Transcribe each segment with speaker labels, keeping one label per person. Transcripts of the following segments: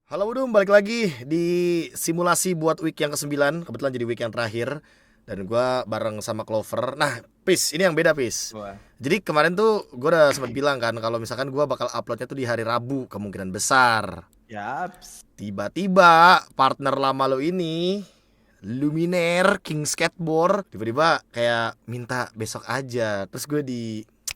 Speaker 1: Halo Budum, balik lagi di simulasi buat week yang ke-9. Kebetulan jadi week yang terakhir. Dan gue bareng sama Clover. Nah, Pis, ini yang beda Pis.
Speaker 2: Wah.
Speaker 1: Jadi kemarin tuh gue udah sempat bilang kan, kalau misalkan gue bakal uploadnya tuh di hari Rabu, kemungkinan besar.
Speaker 2: Yaps.
Speaker 1: Tiba-tiba partner lama lo ini, Luminaire King Skateboard, tiba-tiba kayak minta besok aja. Terus gue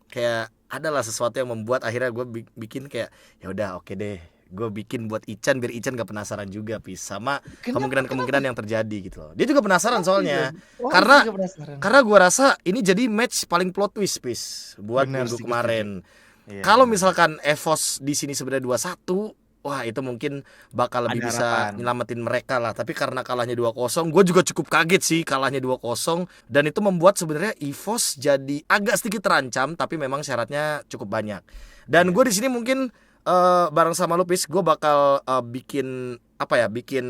Speaker 1: kayak adalah sesuatu yang membuat akhirnya gue bikin kayak ya udah oke deh, gue bikin buat Ican biar Ican gak penasaran juga Pis sama
Speaker 2: Kenapa?
Speaker 1: kemungkinan yang terjadi gitu loh. Dia juga penasaran
Speaker 2: Kenapa bisa?
Speaker 1: soalnya
Speaker 2: Oh,
Speaker 1: karena
Speaker 2: juga penasaran.
Speaker 1: gue rasa ini jadi match paling plot twist Pis buat
Speaker 2: Benar
Speaker 1: minggu
Speaker 2: sih, gue setuju.
Speaker 1: kemarin.
Speaker 2: Iya,
Speaker 1: Kalau
Speaker 2: benar.
Speaker 1: misalkan Evos di sini sebenarnya 2-1, wah itu mungkin bakal lebih
Speaker 2: Ada
Speaker 1: bisa
Speaker 2: harapan.
Speaker 1: nyelamatin mereka lah. Tapi karena kalahnya 2-0, gue juga cukup kaget sih kalahnya 2-0. Dan itu membuat sebenarnya EVOS jadi agak sedikit terancam, tapi memang syaratnya cukup banyak. Dan
Speaker 2: Iya.
Speaker 1: gue di sini mungkin bareng sama Lupis, gue bakal bikin apa ya, bikin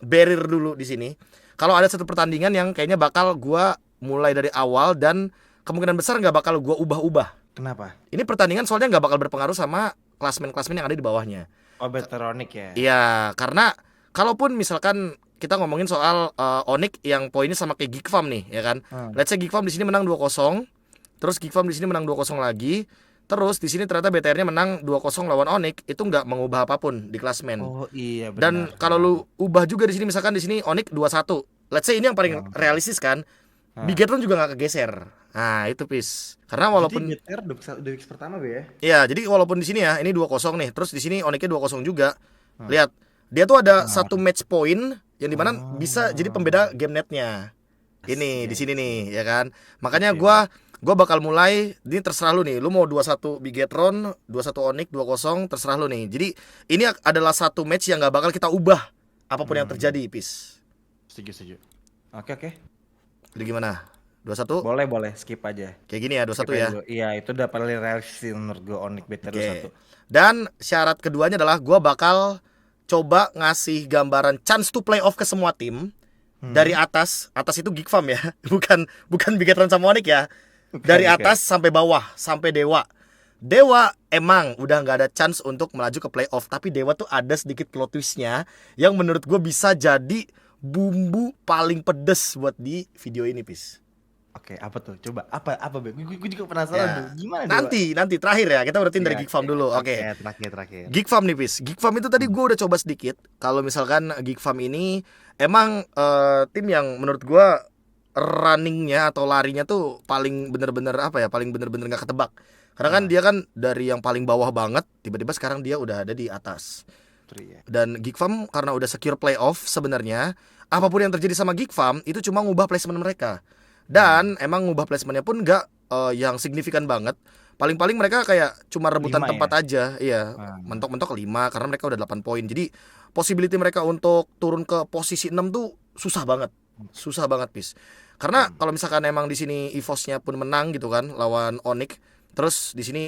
Speaker 1: barrier dulu di sini. Kalau ada satu pertandingan yang kayaknya bakal gue mulai dari awal dan kemungkinan besar nggak bakal gue ubah-ubah.
Speaker 2: Kenapa?
Speaker 1: Ini pertandingan soalnya nggak bakal berpengaruh sama klasmen-klasmen yang ada di bawahnya.
Speaker 2: Oh, Veteronic ya.
Speaker 1: Iya, karena kalaupun misalkan kita ngomongin soal Onyx yang poinnya sama kayak Geek Farm nih, ya kan.
Speaker 2: Hmm.
Speaker 1: Let's say Geek Farm di sini menang 2-0, terus Geek Farm di sini menang 2-0 lagi, terus di sini ternyata BTR-nya menang 2-0 lawan Onyx, itu nggak mengubah apapun di klasmen.
Speaker 2: Oh iya,
Speaker 1: Dan
Speaker 2: benar.
Speaker 1: kalau lu ubah juga di sini, misalkan di sini Onyx 2-1. Let's say ini yang paling
Speaker 2: Hmm.
Speaker 1: realistis kan.
Speaker 2: Hmm.
Speaker 1: Bigetron juga nggak kegeser. Nah, itu Pis. Karena
Speaker 2: Jadi
Speaker 1: walaupun
Speaker 2: BTR udah weeks pertama be ya.
Speaker 1: iya, jadi walaupun di sini ya, ini 2-0 nih. Terus di sini Onyxnya 2-0 juga.
Speaker 2: Hmm.
Speaker 1: Lihat, dia tuh ada
Speaker 2: Hmm.
Speaker 1: satu match point yang dimana bisa jadi pembeda
Speaker 2: Oh.
Speaker 1: game netnya. Ini di
Speaker 2: I
Speaker 1: sini nih,
Speaker 2: see.
Speaker 1: ya kan. Makanya
Speaker 2: Oke.
Speaker 1: gua bakal mulai, ini terserah lu nih. Lu mau 2-1 Bigetron, 2-1 Onyx, 2-0 terserah lu nih. Jadi ini adalah satu match yang gak bakal kita ubah apapun yang
Speaker 2: Hmm.
Speaker 1: terjadi, Pis.
Speaker 2: Setuju, setuju. Oke.
Speaker 1: Jadi gimana? 2-1?
Speaker 2: Boleh, skip aja.
Speaker 1: Kayak gini ya,
Speaker 2: Skip
Speaker 1: 2-1
Speaker 2: aja
Speaker 1: ya.
Speaker 2: dulu. Iya, itu udah paling realistis menurut gue, Onyx BTR
Speaker 1: Oke.
Speaker 2: 1.
Speaker 1: Dan syarat keduanya adalah gua bakal coba ngasih gambaran chance to play off ke semua tim dari atas. Atas itu Geek Farm ya, bukan Bigetron sama Onyx ya.
Speaker 2: Bukan,
Speaker 1: Dari
Speaker 2: bukan.
Speaker 1: atas sampai bawah, sampai Dewa. Dewa emang udah nggak ada chance untuk melaju ke playoff, tapi Dewa tuh ada sedikit plot twistnya yang menurut gue bisa jadi bumbu paling pedes buat di video ini, Pis.
Speaker 2: Oke, apa tuh? Coba apa Be? Gue juga penasaran tuh.
Speaker 1: Ya,
Speaker 2: Gimana Dewa?
Speaker 1: nanti terakhir ya, kita berarti dari
Speaker 2: Iya,
Speaker 1: Geek
Speaker 2: oke.
Speaker 1: Farm dulu.
Speaker 2: Oke,
Speaker 1: Oke.
Speaker 2: terakhir.
Speaker 1: Geek Farm nih, Pis. Geek Farm itu tadi
Speaker 2: Hmm.
Speaker 1: gue udah coba sedikit. Kalau misalkan Geek Farm ini emang tim yang menurut gue runningnya atau larinya tuh paling bener-bener apa ya, paling bener-bener nggak ketebak. Karena kan
Speaker 2: Ah,
Speaker 1: dia kan dari yang paling bawah banget, tiba-tiba sekarang dia udah ada di atas.
Speaker 2: betul ya.
Speaker 1: Dan Geek Farm karena udah secure playoff sebenarnya, apapun yang terjadi sama Geek Farm itu cuma ngubah placement mereka.
Speaker 2: Hmm.
Speaker 1: Dan emang ngubah placementnya pun nggak yang signifikan banget. Paling-paling mereka kayak cuma rebutan
Speaker 2: 5 ya?
Speaker 1: tempat aja. Iya,
Speaker 2: Ah,
Speaker 1: mentok-mentok 5 karena mereka udah 8 poin. Jadi possibility mereka untuk turun ke posisi 6 tuh susah banget. Susah banget, Pis. Karena
Speaker 2: hmm.
Speaker 1: kalau misalkan emang di sini EVOS-nya pun menang gitu kan lawan Onyx, terus di sini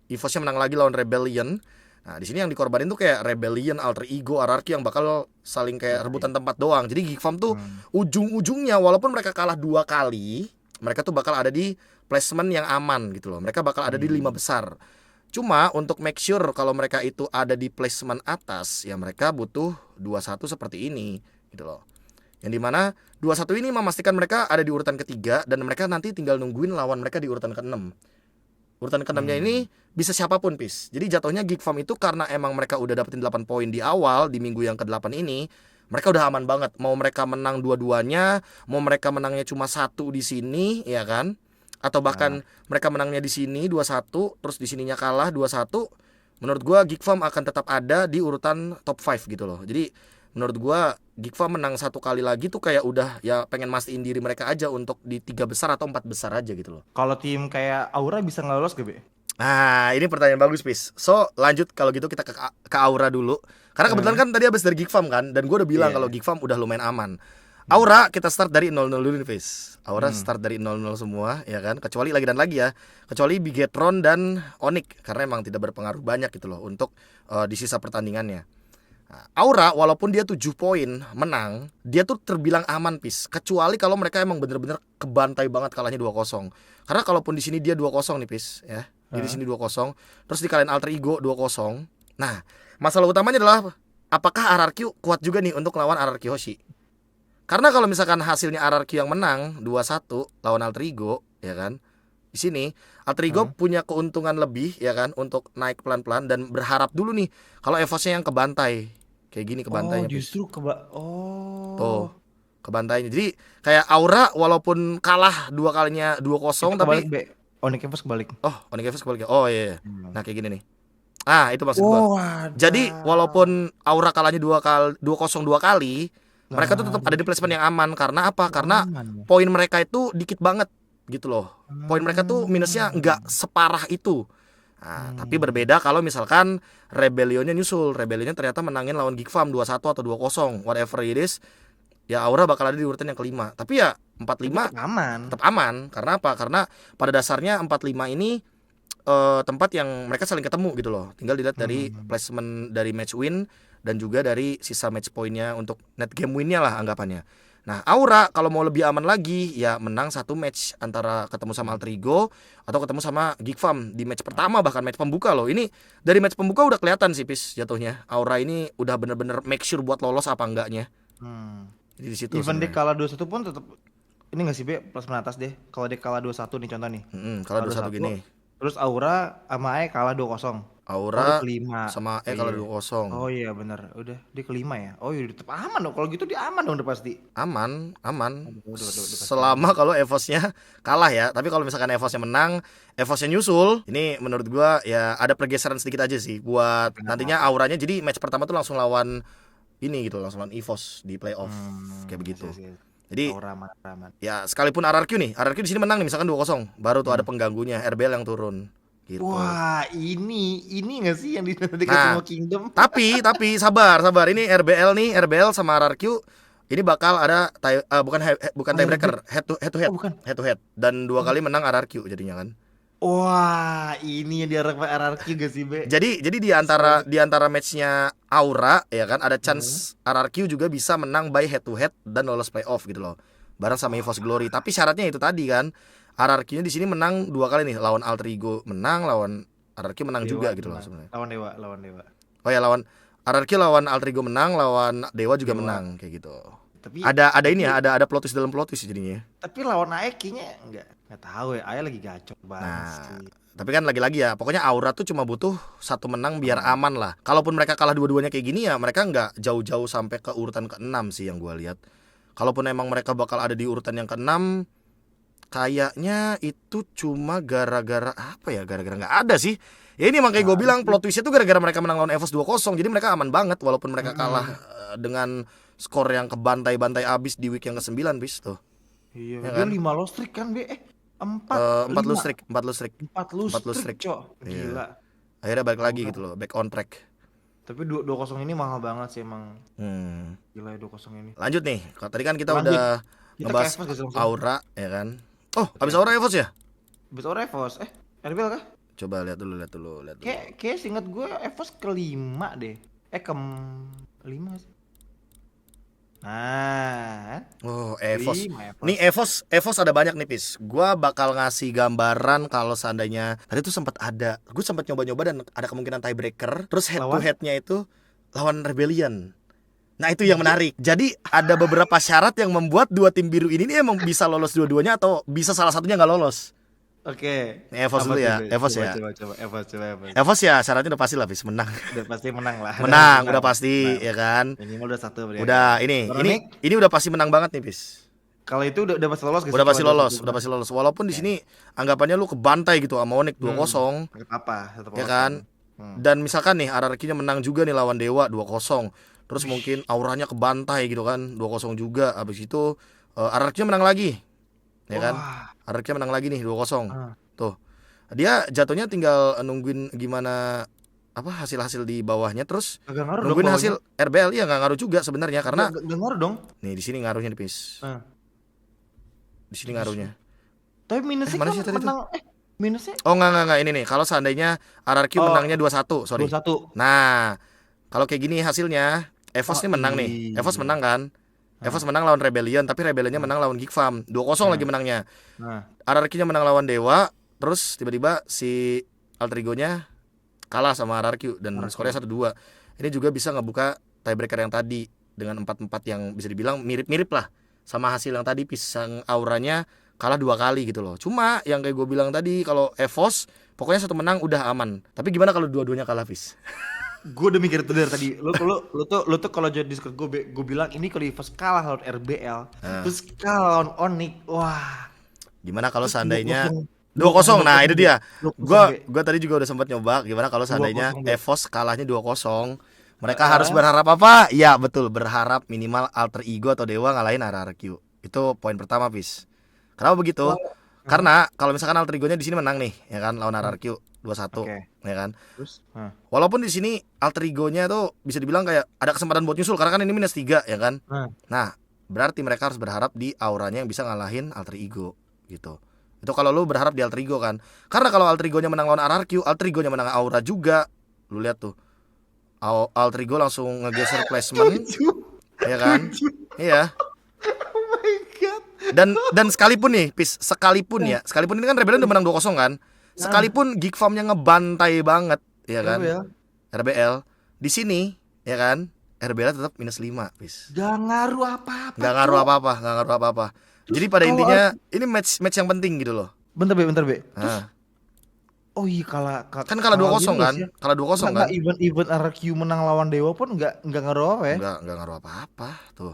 Speaker 1: EVOS-nya menang lagi lawan Rebellion. Nah, di sini yang dikorbanin tuh kayak Rebellion, Alter Ego, Ararki yang bakal saling kayak
Speaker 2: Iya, iya.
Speaker 1: rebutan tempat doang. Jadi Geek Farm tuh
Speaker 2: Hmm.
Speaker 1: ujung-ujungnya walaupun mereka kalah 2 kali, mereka tuh bakal ada di placement yang aman gitu loh. Mereka bakal ada di 5 besar. Cuma untuk make sure kalau mereka itu ada di placement atas, ya mereka butuh 2-1 seperti ini gitu loh. Yang dimana 2-1 ini memastikan mereka ada di urutan ketiga dan mereka nanti tinggal nungguin lawan mereka di urutan ke-6. Urutan ke-6-nya
Speaker 2: Hmm.
Speaker 1: ini bisa siapapun, Pis. Jadi jatuhnya Geek Farm itu karena emang mereka udah dapetin 8 poin di awal di minggu yang ke-8 ini, mereka udah aman banget. Mau mereka menang dua-duanya, mau mereka menangnya cuma satu di sini, ya kan? Atau
Speaker 2: Ah,
Speaker 1: bahkan mereka menangnya di sini 2-1, terus di sininya kalah 2-1, menurut gua Geek Farm akan tetap ada di urutan top 5 gitu loh. Jadi menurut gua Geek Farm menang 1 kali lagi tuh kayak udah ya pengen mastiin diri mereka aja untuk di 3 besar atau 4 besar aja gitu loh.
Speaker 2: kalau tim kayak Aura bisa nggak lolos gak, Be?
Speaker 1: Nah, ini pertanyaan bagus, Pis. So, lanjut kalau gitu kita ke Aura dulu. Karena kebetulan
Speaker 2: Eh,
Speaker 1: kan tadi habis dari Geek Farm kan, dan gue udah bilang kalau
Speaker 2: Iya.
Speaker 1: Geek Farm udah lumayan aman.
Speaker 2: Hmm.
Speaker 1: Aura kita start dari 0-0 dulu nih, Pis. Aura
Speaker 2: Hmm.
Speaker 1: start dari 0-0 semua, ya kan? Kecuali lagi dan lagi ya. Kecuali Bigetron dan Onyx karena emang tidak berpengaruh banyak gitu loh untuk di sisa pertandingannya. Nah, Aura walaupun dia 7 poin menang, dia tuh terbilang aman, Pis. Kecuali kalau mereka emang bener-bener kebantai banget kalahnya 2-0. Karena kalaupun di sini dia 2-0 nih, Pis, ya. Dia di
Speaker 2: Hah?
Speaker 1: sini 2-0, terus dikalahin Alter Ego 2-0. Nah, masalah utamanya adalah apakah RRQ kuat juga nih untuk lawan RRQ Hoshi? Karena kalau misalkan hasilnya RRQ yang menang 2-1 lawan Alter Ego, ya kan? Di sini Alter Ego
Speaker 2: Hmm.
Speaker 1: punya keuntungan lebih, ya kan, untuk naik pelan-pelan dan berharap dulu nih kalau EVOS-nya yang kebantai. Kayak gini
Speaker 2: Oh,
Speaker 1: kebantainya, Pis.
Speaker 2: justru oh.
Speaker 1: Tuh, kebantainya. Jadi kayak Aura walaupun kalah dua kalinya 2-0
Speaker 2: Itu kebalik,
Speaker 1: tapi
Speaker 2: Be. Onyx Evos kebalik.
Speaker 1: Onyx EVOS kebalik. Oh iya, iya.
Speaker 2: Hmm.
Speaker 1: Nah, kayak gini nih. Ah, itu maksud gua.
Speaker 2: Oh,
Speaker 1: Jadi
Speaker 2: ada.
Speaker 1: walaupun Aura kalahnya 2-0 dua kali,
Speaker 2: Nggak
Speaker 1: mereka tuh tetap ada di
Speaker 2: ngaruh.
Speaker 1: placement yang aman. Karena apa?
Speaker 2: Oh,
Speaker 1: Karena
Speaker 2: aman ya.
Speaker 1: poin mereka itu dikit banget gitu loh. Poin mereka tuh minusnya
Speaker 2: Hmm.
Speaker 1: nggak separah itu. Nah, tapi
Speaker 2: Hmm.
Speaker 1: berbeda kalau misalkan Rebellionnya nyusul. Rebellionnya ternyata menangin lawan Geek Farm 2-1 atau 2-0, whatever it is. Ya Aura bakal ada di urutan yang kelima. Tapi ya
Speaker 2: Tapi
Speaker 1: 45
Speaker 2: tetap aman.
Speaker 1: tetap aman. Karena apa? Karena pada dasarnya 45 ini tempat yang mereka saling ketemu gitu loh. Tinggal dilihat dari
Speaker 2: Hmm.
Speaker 1: placement dari match win dan juga dari sisa match poinnya untuk net game winnya lah anggapannya. Nah, Aura kalau mau lebih aman lagi ya menang satu match antara ketemu sama Alter Ego atau ketemu sama Geek Farm di match pertama, bahkan match pembuka loh. Ini dari match pembuka udah kelihatan sih Pis jatuhnya. Aura ini udah bener-bener make sure buat lolos apa enggaknya.
Speaker 2: Hmm.
Speaker 1: Jadi di situ
Speaker 2: Even dia
Speaker 1: sebenarnya.
Speaker 2: kalah 2-1 pun tetap ini nggak sih, Be? Plus atas deh. Kalau dia kalah 2-1 nih contoh nih.
Speaker 1: Kalau
Speaker 2: Kalah
Speaker 1: 2-1
Speaker 2: 2-1.
Speaker 1: gini.
Speaker 2: Terus Aura sama Ae kalah 2-0. Oh, dia
Speaker 1: Aura
Speaker 2: kelima.
Speaker 1: sama
Speaker 2: Oh
Speaker 1: kalau
Speaker 2: iya.
Speaker 1: 2-0.
Speaker 2: Oh iya benar. Udah dia kelima ya. Oh iya tetap aman dong. Kalau gitu dia aman dong udah pasti.
Speaker 1: Aman, aman.
Speaker 2: Udah pasti
Speaker 1: Selama
Speaker 2: aman.
Speaker 1: kalau EVOS-nya kalah ya. Tapi kalau misalkan EVOS-nya menang, EVOS-nya nyusul, ini menurut gua ya ada pergeseran sedikit aja sih buat nantinya
Speaker 2: Kenapa?
Speaker 1: auranya. Jadi match pertama tuh langsung lawan ini gitu, langsung lawan EVOS di playoff kayak begitu.
Speaker 2: Yes.
Speaker 1: Jadi
Speaker 2: Aura aman, aman.
Speaker 1: ya sekalipun RRQ nih, RRQ di sini menang nih misalkan 2-0, baru tuh ada
Speaker 2: Hmm.
Speaker 1: pengganggunya RBL yang turun gitu.
Speaker 2: Wah, ini nggak sih yang dikasih
Speaker 1: Nah,
Speaker 2: semua kingdom?
Speaker 1: tapi sabar, sabar. Ini RBL nih, RBL sama RRQ ini bakal ada bukan
Speaker 2: Firebreak.
Speaker 1: tiebreaker, head to
Speaker 2: Oh
Speaker 1: head.
Speaker 2: bukan.
Speaker 1: Head to head dan dua
Speaker 2: Oh.
Speaker 1: kali menang RRQ jadinya kan.
Speaker 2: Wah, ini yang diharapkan RRQ gak sih, Be?
Speaker 1: Jadi
Speaker 2: Sesuai.
Speaker 1: di antara matchnya Aura ya kan ada
Speaker 2: Hmm.
Speaker 1: chance RRQ juga bisa menang by head to head dan lolos playoff gitu loh. Bareng sama EVOS Glory. Tapi syaratnya itu tadi kan. RRQ-nya di sini menang dua kali nih, lawan Alter Ego menang, lawan RRQ menang
Speaker 2: Dewa
Speaker 1: juga gitu loh
Speaker 2: menang.
Speaker 1: sebenarnya.
Speaker 2: Lawan Dewa.
Speaker 1: Oh ya lawan RRQ lawan Alter Ego menang, lawan Dewa juga
Speaker 2: Dewa.
Speaker 1: menang kayak gitu.
Speaker 2: Tapi
Speaker 1: Ada ini ya, ada plot twist dalam plot twist jadinya.
Speaker 2: Tapi lawan Ae kayaknya nggak tahu ya. Ae lagi gacor banget
Speaker 1: Nah,
Speaker 2: sih.
Speaker 1: tapi kan lagi-lagi ya, pokoknya Aura tuh cuma butuh satu menang biar aman lah. Kalaupun mereka kalah dua-duanya kayak gini ya, mereka nggak jauh-jauh sampai ke urutan ke-6 sih yang gua lihat. Kalaupun emang mereka bakal ada di urutan yang ke-6, kayaknya itu cuma gara-gara apa ya? Gara-gara nggak ada sih. Ya ini makanya
Speaker 2: Nggak
Speaker 1: gue
Speaker 2: ada
Speaker 1: bilang
Speaker 2: sih.
Speaker 1: plot twistnya tuh gara-gara mereka menang lawan EVOS 2-0. Jadi mereka aman banget walaupun mereka kalah
Speaker 2: Mm-mm.
Speaker 1: dengan skor yang kebantai-bantai abis di week yang ke-9 bis tuh.
Speaker 2: Iya,
Speaker 1: Ya
Speaker 2: dia
Speaker 1: kan?
Speaker 2: 5 loss streak kan, Be? 4,
Speaker 1: 4 lose
Speaker 2: 5.
Speaker 1: streak, 4 lose streak.
Speaker 2: 4 loss
Speaker 1: 4 lose
Speaker 2: streak,
Speaker 1: streak.
Speaker 2: Cok.
Speaker 1: Iya.
Speaker 2: Gila.
Speaker 1: Akhirnya balik lagi
Speaker 2: Aura.
Speaker 1: gitu loh, back on track.
Speaker 2: Tapi 2-0 ini mahal banget sih emang.
Speaker 1: Hmm.
Speaker 2: Gila ya 2-0 ini.
Speaker 1: Lanjut nih. Tadi kan kita
Speaker 2: Lanjut.
Speaker 1: udah
Speaker 2: Kita ke
Speaker 1: ngebahas
Speaker 2: EVOS gak sih langsung?
Speaker 1: Aura ya kan. Oh,
Speaker 2: Oke.
Speaker 1: habis Aura EVOS ya?
Speaker 2: Abis Aura EVOS. RBL kah?
Speaker 1: Coba lihat dulu.
Speaker 2: Kayak seinget gue EVOS kelima deh. Kelima sih. Nah,
Speaker 1: Oh, EVOS.
Speaker 2: kelima EVOS.
Speaker 1: Nih EVOS ada banyak nih, Pis. Gua bakal ngasih gambaran kalau seandainya tadi tuh sempat ada. Gue sempat nyoba-nyoba dan ada kemungkinan tiebreaker. Terus head to
Speaker 2: Lawan?
Speaker 1: headnya itu lawan Rebellion. Nah, itu yang menarik. Jadi ada beberapa syarat yang membuat dua tim biru ini nih emang bisa lolos dua-duanya atau bisa salah satunya nggak lolos.
Speaker 2: Oke.
Speaker 1: Nih, EVOS
Speaker 2: Apa
Speaker 1: dulu
Speaker 2: tuh,
Speaker 1: ya.
Speaker 2: Be?
Speaker 1: EVOS
Speaker 2: Coba,
Speaker 1: ya.
Speaker 2: coba. EVOS.
Speaker 1: EVOS ya syaratnya udah pasti lah, Pis, menang.
Speaker 2: Udah pasti menang lah.
Speaker 1: Menang, udah pasti
Speaker 2: Menang.
Speaker 1: ya kan.
Speaker 2: Minimal udah satu berarti.
Speaker 1: Udah ini udah pasti menang banget nih, Pis.
Speaker 2: Kalau itu udah pasti lolos gak sih?
Speaker 1: Udah pasti
Speaker 2: Kalau
Speaker 1: lolos,
Speaker 2: 2-1
Speaker 1: udah
Speaker 2: menang?
Speaker 1: pasti lolos. Walaupun di
Speaker 2: Oke.
Speaker 1: sini anggapannya lu kebantai gitu sama Onyx 2-0,
Speaker 2: Pakai apa? Tetap
Speaker 1: ya
Speaker 2: lolos
Speaker 1: kan?
Speaker 2: Hmm.
Speaker 1: Dan misalkan nih RRQ-nya menang juga nih lawan Dewa 2-0. Terus mungkin auranya kebantai gitu kan, 2-0 juga. Habis itu RRQ-nya menang lagi. Ya kan?
Speaker 2: Wah.
Speaker 1: RRQ menang lagi nih 2-0.
Speaker 2: Ah.
Speaker 1: Tuh. Dia jatuhnya tinggal nungguin gimana apa hasil-hasil di bawahnya, terus
Speaker 2: Agak ngaruh dong
Speaker 1: nungguin
Speaker 2: bawahnya.
Speaker 1: hasil RBL. Ya nggak ngaruh juga sebenarnya karena
Speaker 2: Gak ngaruh dong.
Speaker 1: nih di sini ngaruhnya nih, Pis.
Speaker 2: Ah.
Speaker 1: Di sini ngaruhnya.
Speaker 2: Tapi minusnya
Speaker 1: Mana
Speaker 2: kan
Speaker 1: sih tadi tuh?
Speaker 2: menang. Minusnya
Speaker 1: Oh enggak ini nih. Kalau seandainya RRQ
Speaker 2: Oh,
Speaker 1: menangnya 2-1, sorry.
Speaker 2: 2-1.
Speaker 1: Nah, kalau kayak gini hasilnya EVOS
Speaker 2: Oh
Speaker 1: nih menang nih.
Speaker 2: iya.
Speaker 1: EVOS menang kan? EVOS
Speaker 2: Ah.
Speaker 1: menang lawan Rebellion, tapi Rebellionnya menang lawan Geek Farm. 2-0 lagi menangnya.
Speaker 2: Nah,
Speaker 1: RRQ-nya menang lawan Dewa, terus tiba-tiba si Alter Ego-nya kalah sama RRQ dan
Speaker 2: RRQ.
Speaker 1: skornya 1-2. Ini juga bisa ngebuka tiebreaker yang tadi dengan 4-4 yang bisa dibilang mirip-mirip lah sama hasil yang tadi, pisang auranya kalah 2 kali gitu loh. Cuma yang kayak gue bilang tadi, kalau EVOS pokoknya satu menang udah aman. Tapi gimana kalau dua-duanya kalah, Fis?
Speaker 2: Gue udah mikir itu dari tadi. Lu tuh kalau jadi Discord gue bilang ini kalau EVOS kalah lawan RBL, terus kalah lawan Onyx. Wah.
Speaker 1: Gimana kalau
Speaker 2: Terus
Speaker 1: seandainya
Speaker 2: 2-0.
Speaker 1: 2-0? Nah, itu dia.
Speaker 2: 2-0, Be.
Speaker 1: Gua tadi juga udah sempat nyoba gimana kalau seandainya
Speaker 2: 2-0, Be.
Speaker 1: EVOS kalahnya 2-0. Mereka harus berharap apa? Ya, betul, berharap minimal alter ego atau dewa ngalahin RRQ. Itu poin pertama, Fis. Kenapa begitu? Karena kalau misalkan alter egonya di sini menang nih, ya kan, lawan RRQ 2-1,
Speaker 2: Oke.
Speaker 1: ya kan.
Speaker 2: Terus?
Speaker 1: Walaupun di sini alter egonya tuh bisa dibilang kayak ada kesempatan buat nyusul karena kan ini -3, ya kan. Nah, berarti mereka harus berharap di auranya yang bisa ngalahin alter ego gitu. Itu kalau lu berharap di alter ego kan. Karena kalau alter egonya menang lawan RRQ, alter egonya menang aura juga. Lu lihat tuh. Alter ego langsung ngegeser placement, ya kan? Iya.
Speaker 2: Oh my god.
Speaker 1: Dan sekalipun nih, sekalipun ini kan Rebellion udah menang 2-0 kan. Sekalipun Geek Farm-nya ngebantai banget, ya kan? RBL di sini, ya kan? RBL tetap -5, Pis.
Speaker 2: Gak ngaruh apa-apa.
Speaker 1: Gak ngaruh apa-apa. Jadi pada intinya ini match yang penting gitu loh.
Speaker 2: Bentar Be.
Speaker 1: Nah.
Speaker 2: Oh iya kalah
Speaker 1: 2-0 kan? Kalah 2-0 kan?
Speaker 2: Event RQ menang lawan Dewa pun enggak ngaruh apa ya?
Speaker 1: Enggak ngaruh apa-apa tuh.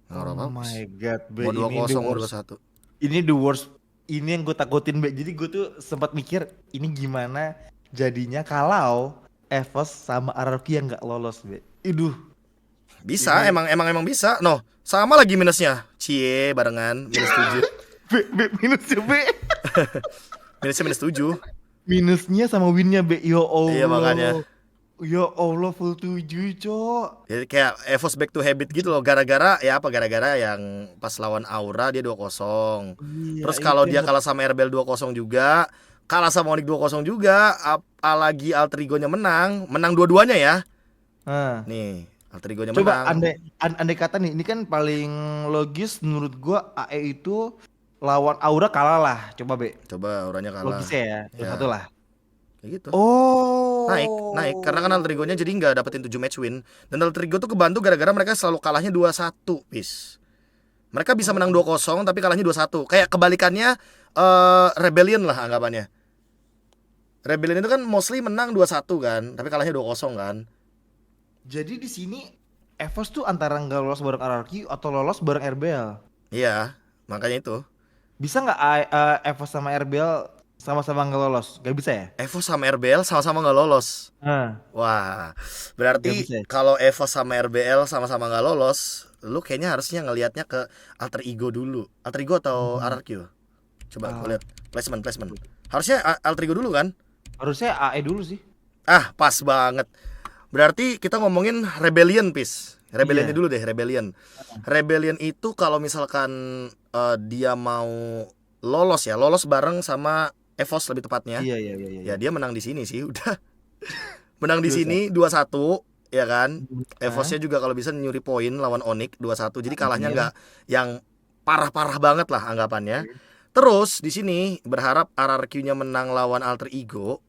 Speaker 1: Enggak ngaruh apa-apa.
Speaker 2: Oh my god, Be.
Speaker 1: Mau 2-0 mau 2-1.
Speaker 2: Ini the worst. Ini yang gue takutin, Be. Jadi gue tuh sempat mikir ini gimana jadinya kalau EVOS sama RRQ yang enggak lolos, Be. Iduh.
Speaker 1: Bisa, emang bisa. No, sama lagi minusnya. Cie barengan -7.
Speaker 2: Minusnya, Be.
Speaker 1: Minusnya -7.
Speaker 2: Minusnya sama winnya, Be. Ya Allah.
Speaker 1: Iya makanya.
Speaker 2: Ya Allah, full 7, Cok.
Speaker 1: Jadi kayak EVOS back to habit gitu loh. Gara-gara yang pas lawan Aura dia 2-0.
Speaker 2: Iya,
Speaker 1: Terus kalau dia kalah sama RBL 2-0 juga, kalah sama Onyx 2-0 juga, apalagi alter egonya menang dua-duanya ya. Nih, alter egonya
Speaker 2: coba
Speaker 1: menang.
Speaker 2: andai kata nih, ini kan paling logis menurut gua AE itu lawan Aura kalah lah. Coba, Be.
Speaker 1: Coba Auranya kalah.
Speaker 2: Logisnya ya, satu lah.
Speaker 1: Kayak gitu.
Speaker 2: Oh.
Speaker 1: Naik karena kan alter egonya jadi nggak dapetin 7 match win. Dan alter ego tuh kebantu gara-gara mereka selalu kalahnya 2-1, Pis. Mereka bisa menang 2-0 tapi kalahnya 2-1. Kayak kebalikannya Rebellion lah anggapannya. Rebellion itu kan mostly menang 2-1 kan, tapi kalahnya 2-0 kan.
Speaker 2: Jadi di sini EVOS tuh antara nggak lolos bareng RRQ atau lolos bareng RBL.
Speaker 1: Iya, makanya itu.
Speaker 2: Bisa nggak EVOS sama RBL sama-sama nggak lolos? Gak bisa ya?
Speaker 1: EVOS sama RBL sama-sama nggak lolos. Wah, berarti kalau EVOS sama RBL sama-sama nggak lolos, lu kayaknya harusnya ngelihatnya ke alter ego dulu. Alter ego atau RRQ? Coba lihat placement. Harusnya alter ego dulu kan?
Speaker 2: Harusnya AE dulu sih.
Speaker 1: Ah, pas banget. Berarti kita ngomongin Rebellion, Pis. Rebellionnya dulu deh, Rebellion. Rebellion itu kalau misalkan dia mau lolos bareng sama EVOS lebih tepatnya.
Speaker 2: Iya.
Speaker 1: Ya dia menang di sini sih, udah. Menang di sini 2-1, ya kan? EVOS-nya juga kalau bisa nyuri poin lawan Onyx 2-1. Jadi kalahnya nggak yang parah-parah banget lah anggapannya. Terus di sini berharap RRQ-nya menang lawan alter ego.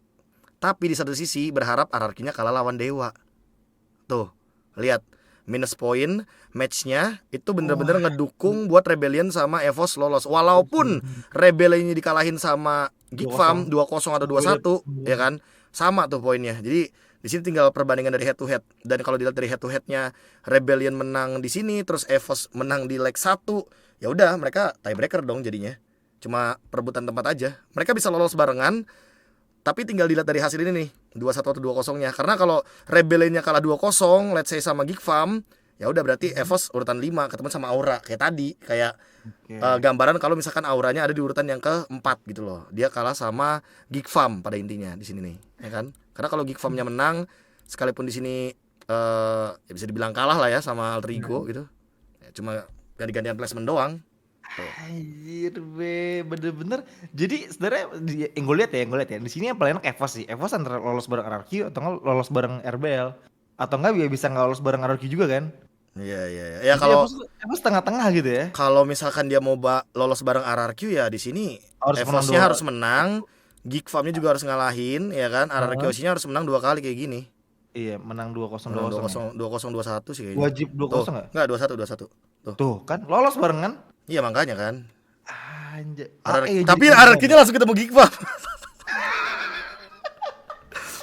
Speaker 1: Tapi di satu sisi berharap RRQ-nya kalah lawan Dewa. Tuh, lihat minus poin matchnya itu bener-bener ngedukung buat Rebellion sama EVOS lolos. Walaupun Rebellion dikalahin sama Geek Farm 2-0 atau 2-1, ya kan? Sama tuh poinnya. Jadi di sini tinggal perbandingan dari head to head. Dan kalau dilihat dari head to headnya, Rebellion menang di sini, terus EVOS menang di leg 1, ya udah mereka tiebreaker dong jadinya. Cuma perebutan tempat aja. Mereka bisa lolos barengan. Tapi tinggal dilihat dari hasil ini nih, 2-1 atau 2-0-nya. Karena kalau Rebellion-nya kalah 2-0, let's say sama Geek Farm, ya udah berarti EVOS urutan 5 ketemu sama Aura kayak tadi, kayak gambaran kalau misalkan Auranya ada di urutan yang keempat gitu loh. Dia kalah sama Geek Farm pada intinya di sini nih, ya kan? Karena kalau Geek Farm-nya menang, sekalipun di sini ya bisa dibilang kalah lah ya sama Alter Ego gitu. Ya, cuma ganti-gantian placement doang.
Speaker 2: Anjir, Be, bener-bener. Jadi sebenarnya yang gue lihat ya, di sini yang paling enak EVOS sih. EVOS antara lolos bareng RRQ atau nggak lolos bareng RBL, atau nggak bisa nggak lolos bareng RRQ juga kan?
Speaker 1: Iya. Ya kalau
Speaker 2: EVOS tengah-tengah gitu ya.
Speaker 1: Kalau misalkan dia mau lolos bareng RRQ ya di sini EVOS-nya harus menang, Geek Farm-nya juga harus ngalahin, ya kan? RRQ-nya harus menang 2 kali kayak gini.
Speaker 2: Iya, menang 2-0
Speaker 1: Menang
Speaker 2: 2-0 ya.
Speaker 1: 2-0 2-1 sih kayaknya.
Speaker 2: Wajib
Speaker 1: Tuh,
Speaker 2: 2-0 enggak?
Speaker 1: enggak 2-1 2-1. Tuh.
Speaker 2: Tuh kan lolos barengan.
Speaker 1: Iya makanya kan.
Speaker 2: Anjir.
Speaker 1: Tapi
Speaker 2: jadi
Speaker 1: RRQ-nya langsung ketemu Gigfa.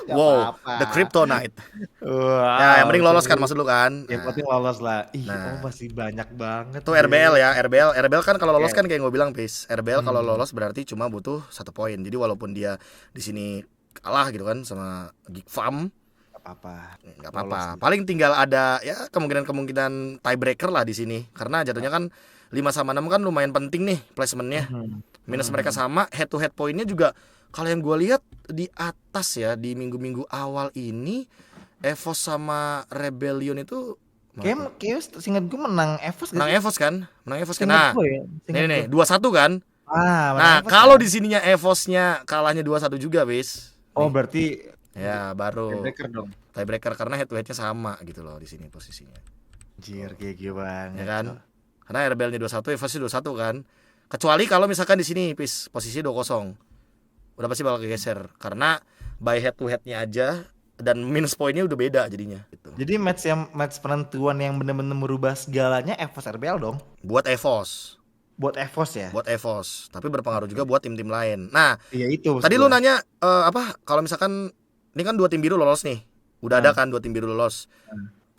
Speaker 2: Gak
Speaker 1: Wow,
Speaker 2: apa-apa.
Speaker 1: the Kryptonite.
Speaker 2: Wow.
Speaker 1: Ya, yang penting lolos kan maksud lu kan.
Speaker 2: Yang
Speaker 1: Nah,
Speaker 2: penting lolos lah. Ih,
Speaker 1: Nah.
Speaker 2: masih banyak banget.
Speaker 1: itu RBL ya, RBL kan kalau lolos
Speaker 2: Oke.
Speaker 1: kan kayak gue bilang, Pis. RBL kalau
Speaker 2: Hmm.
Speaker 1: lolos berarti cuma butuh 1 poin. Jadi walaupun dia di sini kalah gitu kan sama Gigfam,
Speaker 2: Gak apa-apa.
Speaker 1: nggak
Speaker 2: Lolos
Speaker 1: apa-apa.
Speaker 2: nih.
Speaker 1: Paling tinggal ada ya kemungkinan tiebreaker lah di sini. Karena jatuhnya kan 5 sama 6 kan lumayan penting nih placementnya.
Speaker 2: Hmm.
Speaker 1: Minus mereka sama, head to head poinnya juga kalau yang gue lihat di atas ya di minggu-minggu awal ini Evos sama Rebellion itu
Speaker 2: Kayak seingat gue menang Evos
Speaker 1: menang
Speaker 2: gak sih?
Speaker 1: Evos kan? Menang Evos kan.
Speaker 2: Seingat
Speaker 1: Nah,
Speaker 2: gue ya. Seingat
Speaker 1: nih
Speaker 2: gue.
Speaker 1: 2-1 kan?
Speaker 2: Menang
Speaker 1: Nah,
Speaker 2: Evos
Speaker 1: kalau
Speaker 2: kan?
Speaker 1: di sininya Evosnya kalahnya 2-1 juga, bis.
Speaker 2: Oh,
Speaker 1: Nih,
Speaker 2: berarti
Speaker 1: ya baru
Speaker 2: tiebreaker dong.
Speaker 1: tiebreaker karena head to headnya sama gitu loh di sini posisinya.
Speaker 2: Anjir, kayak gimana?
Speaker 1: Ya kan? Karena RBL-nya 21, Evosnya 21 kan. Kecuali kalau misalkan di sini pis posisi 2-0. Udah pasti bakal kegeser karena by head to headnya aja dan minus poinnya udah beda jadinya gitu.
Speaker 2: Jadi match penentuan yang benar-benar merubah segalanya Evos RBL dong.
Speaker 1: Buat Evos,
Speaker 2: Buat Evos ya.
Speaker 1: tapi berpengaruh juga buat tim-tim lain. Nah,
Speaker 2: Iya itu.
Speaker 1: tadi lu nanya apa kalau misalkan ini kan 2 tim biru lolos nih. Udah ada kan 2 tim biru lolos.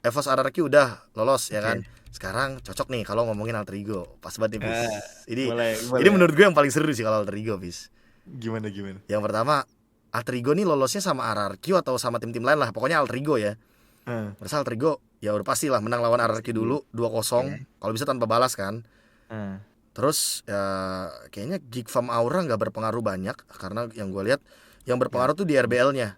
Speaker 1: Evos RRQ udah lolos ya kan. Sekarang cocok nih kalau ngomongin Alter Ego. Pas banget nih, Bis. Ini menurut gue yang paling seru sih kalau Alter Ego, Bis.
Speaker 2: Gimana?
Speaker 1: Yang pertama, Alter Ego nih lolosnya sama RRQ atau sama tim-tim lain lah. Pokoknya Alter Ego ya. Berasa Alter Ego ya udah pasti lah menang lawan RRQ dulu 2-0. Kalau bisa tanpa balas kan. Terus ya kayaknya Gigfam Aura nggak berpengaruh banyak karena yang gue lihat yang berpengaruh tuh di RBL-nya.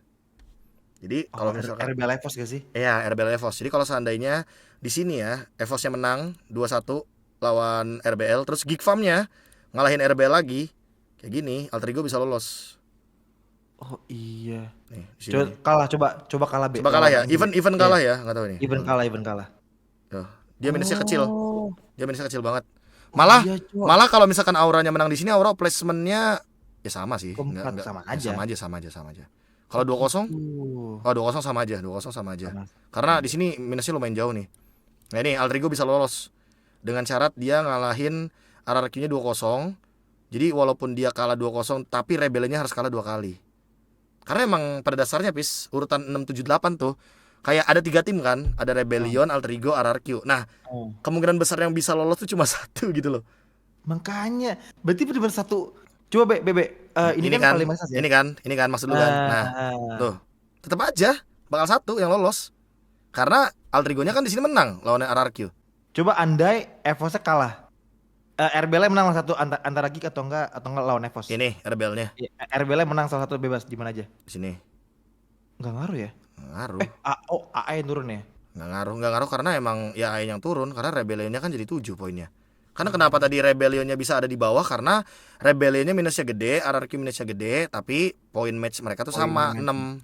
Speaker 1: Jadi kalau misalkan
Speaker 2: RBL Evos gak sih?
Speaker 1: ya RBL Evos. Jadi kalau seandainya di sini ya Evosnya menang 2-1 lawan RBL, terus Gigfamnya ngalahin RBL lagi, kayak gini Alter Ego bisa lolos.
Speaker 2: Oh iya.
Speaker 1: Nih, di sini.
Speaker 2: Coba kalah B.
Speaker 1: Coba kalah ya. Even kalah ya, nggak tahu ini.
Speaker 2: Even kalah.
Speaker 1: Tuh, dia minusnya kecil.
Speaker 2: Oh.
Speaker 1: Dia minusnya kecil banget. Malah
Speaker 2: Iya, Cok.
Speaker 1: malah kalau misalkan auranya menang di sini, aura placementnya ya sama sih.
Speaker 2: Keempat,
Speaker 1: Nggak,
Speaker 2: sama
Speaker 1: ya
Speaker 2: aja.
Speaker 1: sama aja. Kalau 2-0, oh 2-0 sama aja, 2-0 sama aja. Karena di sini minusnya lumayan jauh nih. Nah ini Alter Ego bisa lolos dengan syarat dia ngalahin RRQ-nya 2-0. Jadi walaupun dia kalah 2-0 tapi rebelnya harus kalah 2 kali. Karena emang pada dasarnya Pis urutan 6 7 8 tuh kayak ada 3 tim kan, ada Rebellion, Alter Ego, RRQ. Nah, kemungkinan besar yang bisa lolos tuh cuma 1 gitu loh.
Speaker 2: Makanya berarti benar-benar satu. Coba Bebe, ini kan paling masas ya.
Speaker 1: Ini kan maksud lu kan. Nah, tuh. Tetap aja bakal 1 yang lolos. Karena Alter Ego-nya kan di sini menang lawan RRQ.
Speaker 2: Coba andai Evosnya kalah. RBL menang salah satu antara Gig atau enggak lawan Evos.
Speaker 1: Ini Rebelnya
Speaker 2: RBL menang salah satu bebas di mana aja?
Speaker 1: di sini.
Speaker 2: Enggak ngaruh ya?
Speaker 1: Nggak ngaruh.
Speaker 2: AE yang turun ya?
Speaker 1: Nggak ngaruh karena emang ya AE yang turun karena Rebellionnya kan jadi 7 poinnya. Karena kenapa tadi Rebellionnya bisa ada di bawah karena Rebellionnya minusnya gede, RRQ minusnya gede, tapi poin match mereka tuh sama 6.